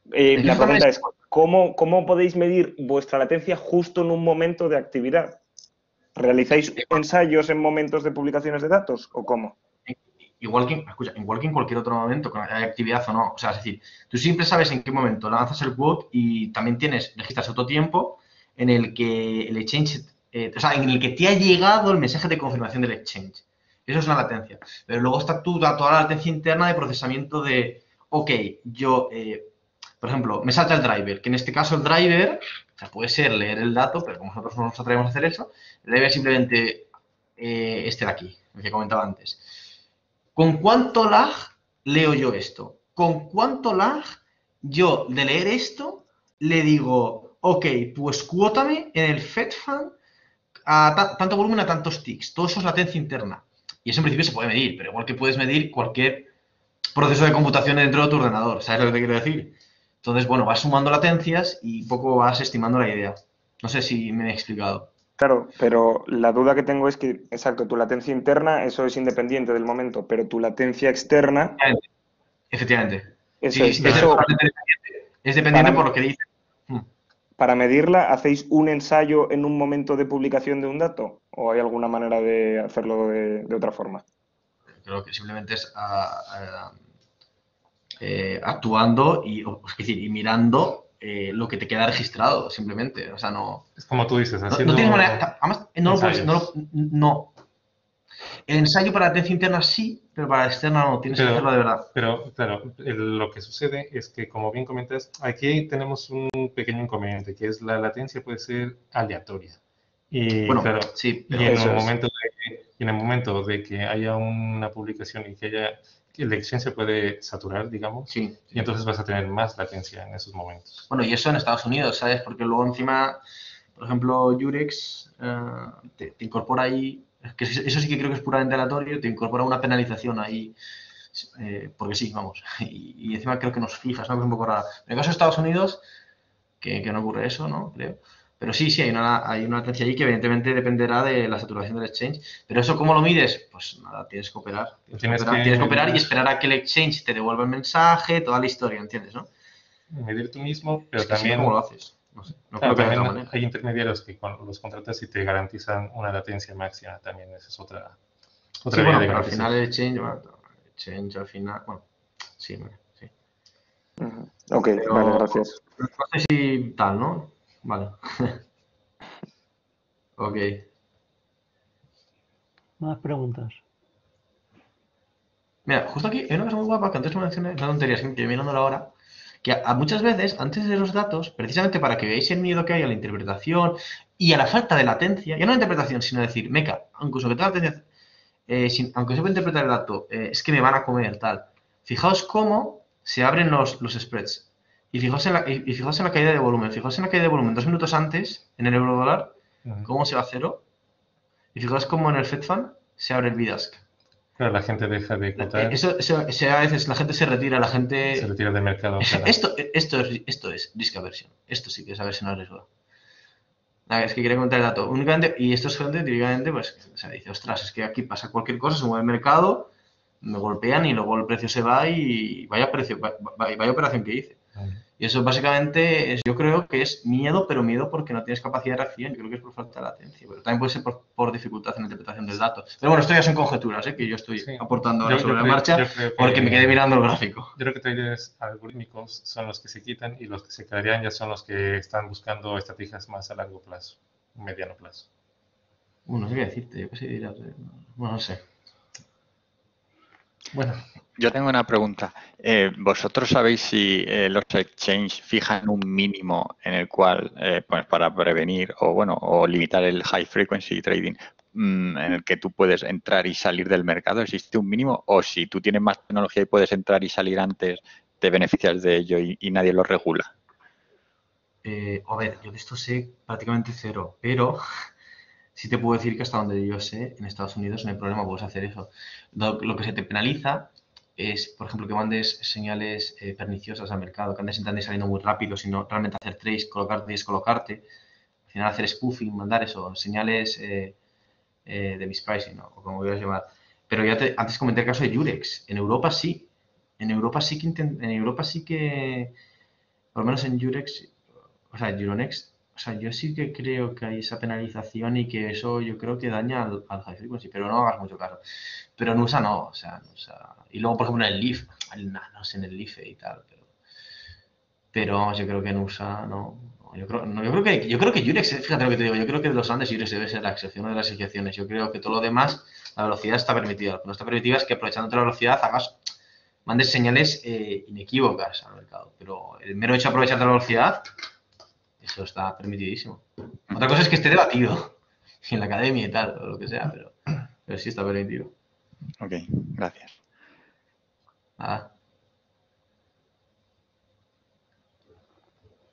la pregunta es, ¿cómo podéis medir vuestra latencia justo en un momento de actividad? ¿Realizáis ensayos en momentos de publicaciones de datos o cómo? Igual que en cualquier otro momento, con actividad o no. O sea, es decir, tú siempre sabes en qué momento lanzas el quote y también registras otro tiempo en el que el exchange, o sea, en el que te ha llegado el mensaje de confirmación del exchange. Eso es una latencia. Pero luego está toda la latencia interna de procesamiento de, ok, yo, por ejemplo, me salta el driver, que en este caso el driver, o sea, puede ser leer el dato, pero como nosotros no nos atrevemos a hacer eso, el driver simplemente este de aquí, el que comentaba antes. ¿Con cuánto lag leo yo esto? ¿Con cuánto lag yo de leer esto le digo, ok, pues cuótame en el FedFund a tanto volumen a tantos ticks? Todo eso es latencia interna. Y eso en principio se puede medir, pero igual que puedes medir cualquier proceso de computación dentro de tu ordenador. ¿Sabes lo que te quiero decir? Entonces, bueno, vas sumando latencias y poco vas estimando la idea. No sé si me he explicado. Claro, pero la duda que tengo es que, exacto, tu latencia interna, eso es independiente del momento, pero tu latencia externa... Efectivamente. Eso Sí, es. sí, Eso, es dependiente por lo que dice. ¿Para medirla hacéis un ensayo en un momento de publicación de un dato? ¿O hay alguna manera de hacerlo de otra forma? Creo que simplemente es actuando y mirando lo que te queda registrado, simplemente. O sea, no... Es como tú dices, haciendo no tienes manera... Además, no lo puedes... ensayos. No. El ensayo para latencia interna sí, pero para la externa no. Tienes que hacerlo de verdad. Pero, claro, lo que sucede es que, como bien comentas, aquí tenemos un pequeño inconveniente, que es la latencia puede ser aleatoria. Y, Bueno, claro, sí, y en el momento de que haya una publicación y que la exchange se puede saturar, digamos, sí. Y entonces vas a tener más latencia en esos momentos. Bueno, y eso en Estados Unidos, ¿sabes? Porque luego encima, por ejemplo, Yurex te incorpora ahí, que eso sí que creo que es puramente aleatorio, te incorpora una penalización ahí, porque sí, vamos. Y encima creo que nos fijas, ¿no? Que es un poco rara. En el caso de Estados Unidos, que no ocurre eso, ¿no? Creo. Pero sí, hay una latencia allí que evidentemente dependerá de la saturación del exchange. Pero eso, ¿cómo lo mides? Pues nada, tienes que operar. Tienes que operar y esperar a que el exchange te devuelva el mensaje, toda la historia, ¿entiendes? ¿No? Medir tú mismo, pero es que también... ¿cómo lo haces? No sé. No claro, creo que también hay intermediarios que los contratas y te garantizan una latencia máxima. También esa es otra sí, vía bueno, de pero al garantizar. final el exchange al final, bueno, sí. Ok, pero, vale, gracias. No sé si tal, ¿no? Vale. Ok. Más preguntas. Mira, justo aquí hay una cosa muy guapa que antes me mencioné, una tontería, que estoy mirando ahora, que a muchas veces, antes de los datos, precisamente para que veáis el miedo que hay a la interpretación y a la falta de latencia, ya no la interpretación, sino decir, meca, incluso que tenga latencia, aunque se pueda interpretar el dato, es que me van a comer, tal. Fijaos cómo se abren los spreads. Y fijaos en la caída de volumen. Fijaos en la caída de volumen 2 minutos antes, en el euro dólar, cómo se va a cero. Y fijaos cómo en el FedFund se abre el bid-ask. Claro, la gente deja de cotar. Eso a veces la gente se retira, se retira del mercado. Claro. Esto es risk aversion. Esto sí que es aversión al riesgo. Es que quería comentar el dato. Únicamente, y esto es gente típicamente, pues, o sea, dice, ostras, es que aquí pasa cualquier cosa, se mueve el mercado, me golpean y luego el precio se va y vaya precio, vaya operación que hice. Y eso básicamente yo creo que es miedo, pero miedo porque no tienes capacidad de reacción. Yo creo que es por falta de latencia, pero también puede ser por dificultad en la interpretación del dato. Pero bueno, esto ya son conjeturas, que yo estoy aportando ahora sobre la marcha porque me quedé mirando el gráfico. Yo creo que traders algorítmicos son los que se quitan y los que se quedarían ya son los que están buscando estrategias más a largo plazo, mediano plazo. No sé qué decirte, yo qué sé dirás. Bueno, no sé. Bueno. Yo tengo una pregunta. ¿Vosotros sabéis si los exchanges fijan un mínimo en el cual, pues para prevenir o limitar el high frequency trading, en el que tú puedes entrar y salir del mercado? ¿Existe un mínimo? O si tú tienes más tecnología y puedes entrar y salir antes, te beneficias de ello y nadie lo regula. A ver, yo de esto sé prácticamente cero, pero sí te puedo decir que hasta donde yo sé, en Estados Unidos no hay problema, puedes hacer eso. Lo que se te penaliza es, por ejemplo, que mandes señales perniciosas al mercado, que andes entrando y saliendo muy rápido, sino realmente hacer trades, colocarte y descolocarte. Al final hacer spoofing, mandar eso, señales de mispricing, ¿no? O como quieras llamar. Pero ya antes comenté el caso de Yurex. En Europa sí. En Europa sí que, por lo menos en Yurex, o sea, Euronext, o sea, yo sí que creo que hay esa penalización y que eso yo creo que daña al high frequency, pero no hagas mucho caso. Pero en USA no, o sea, en USA. Y luego, por ejemplo, en el Leaf, no sé, en el Leaf y tal, pero vamos, yo creo que en USA no. Yo creo que Yurex, fíjate lo que te digo, yo creo que de los Andes Yurex debe ser la excepción, una de las excepciones. Yo creo que todo lo demás, la velocidad está permitida. Lo que no está permitida es que aprovechando la velocidad mandes señales inequívocas al mercado. Pero el mero hecho de aprovechar la velocidad, eso está permitidísimo. Otra cosa es que esté debatido en la academia y tal, o lo que sea, pero sí está permitido. Ok, gracias. Nada.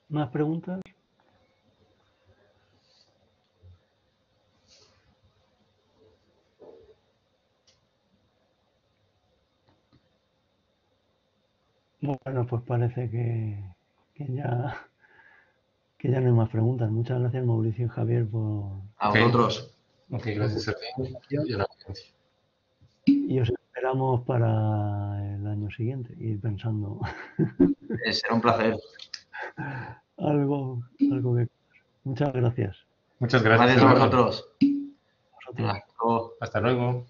¿Más preguntas? Bueno, pues parece que ya no hay más preguntas. Muchas gracias, Mauricio y Javier, por... A vosotros. Ok, gracias a ti y a la audiencia. Y os esperamos para el año siguiente, ir pensando Será un placer. algo que... Muchas gracias. Muchas gracias. Gracias a vosotros. Vosotros. Hasta luego.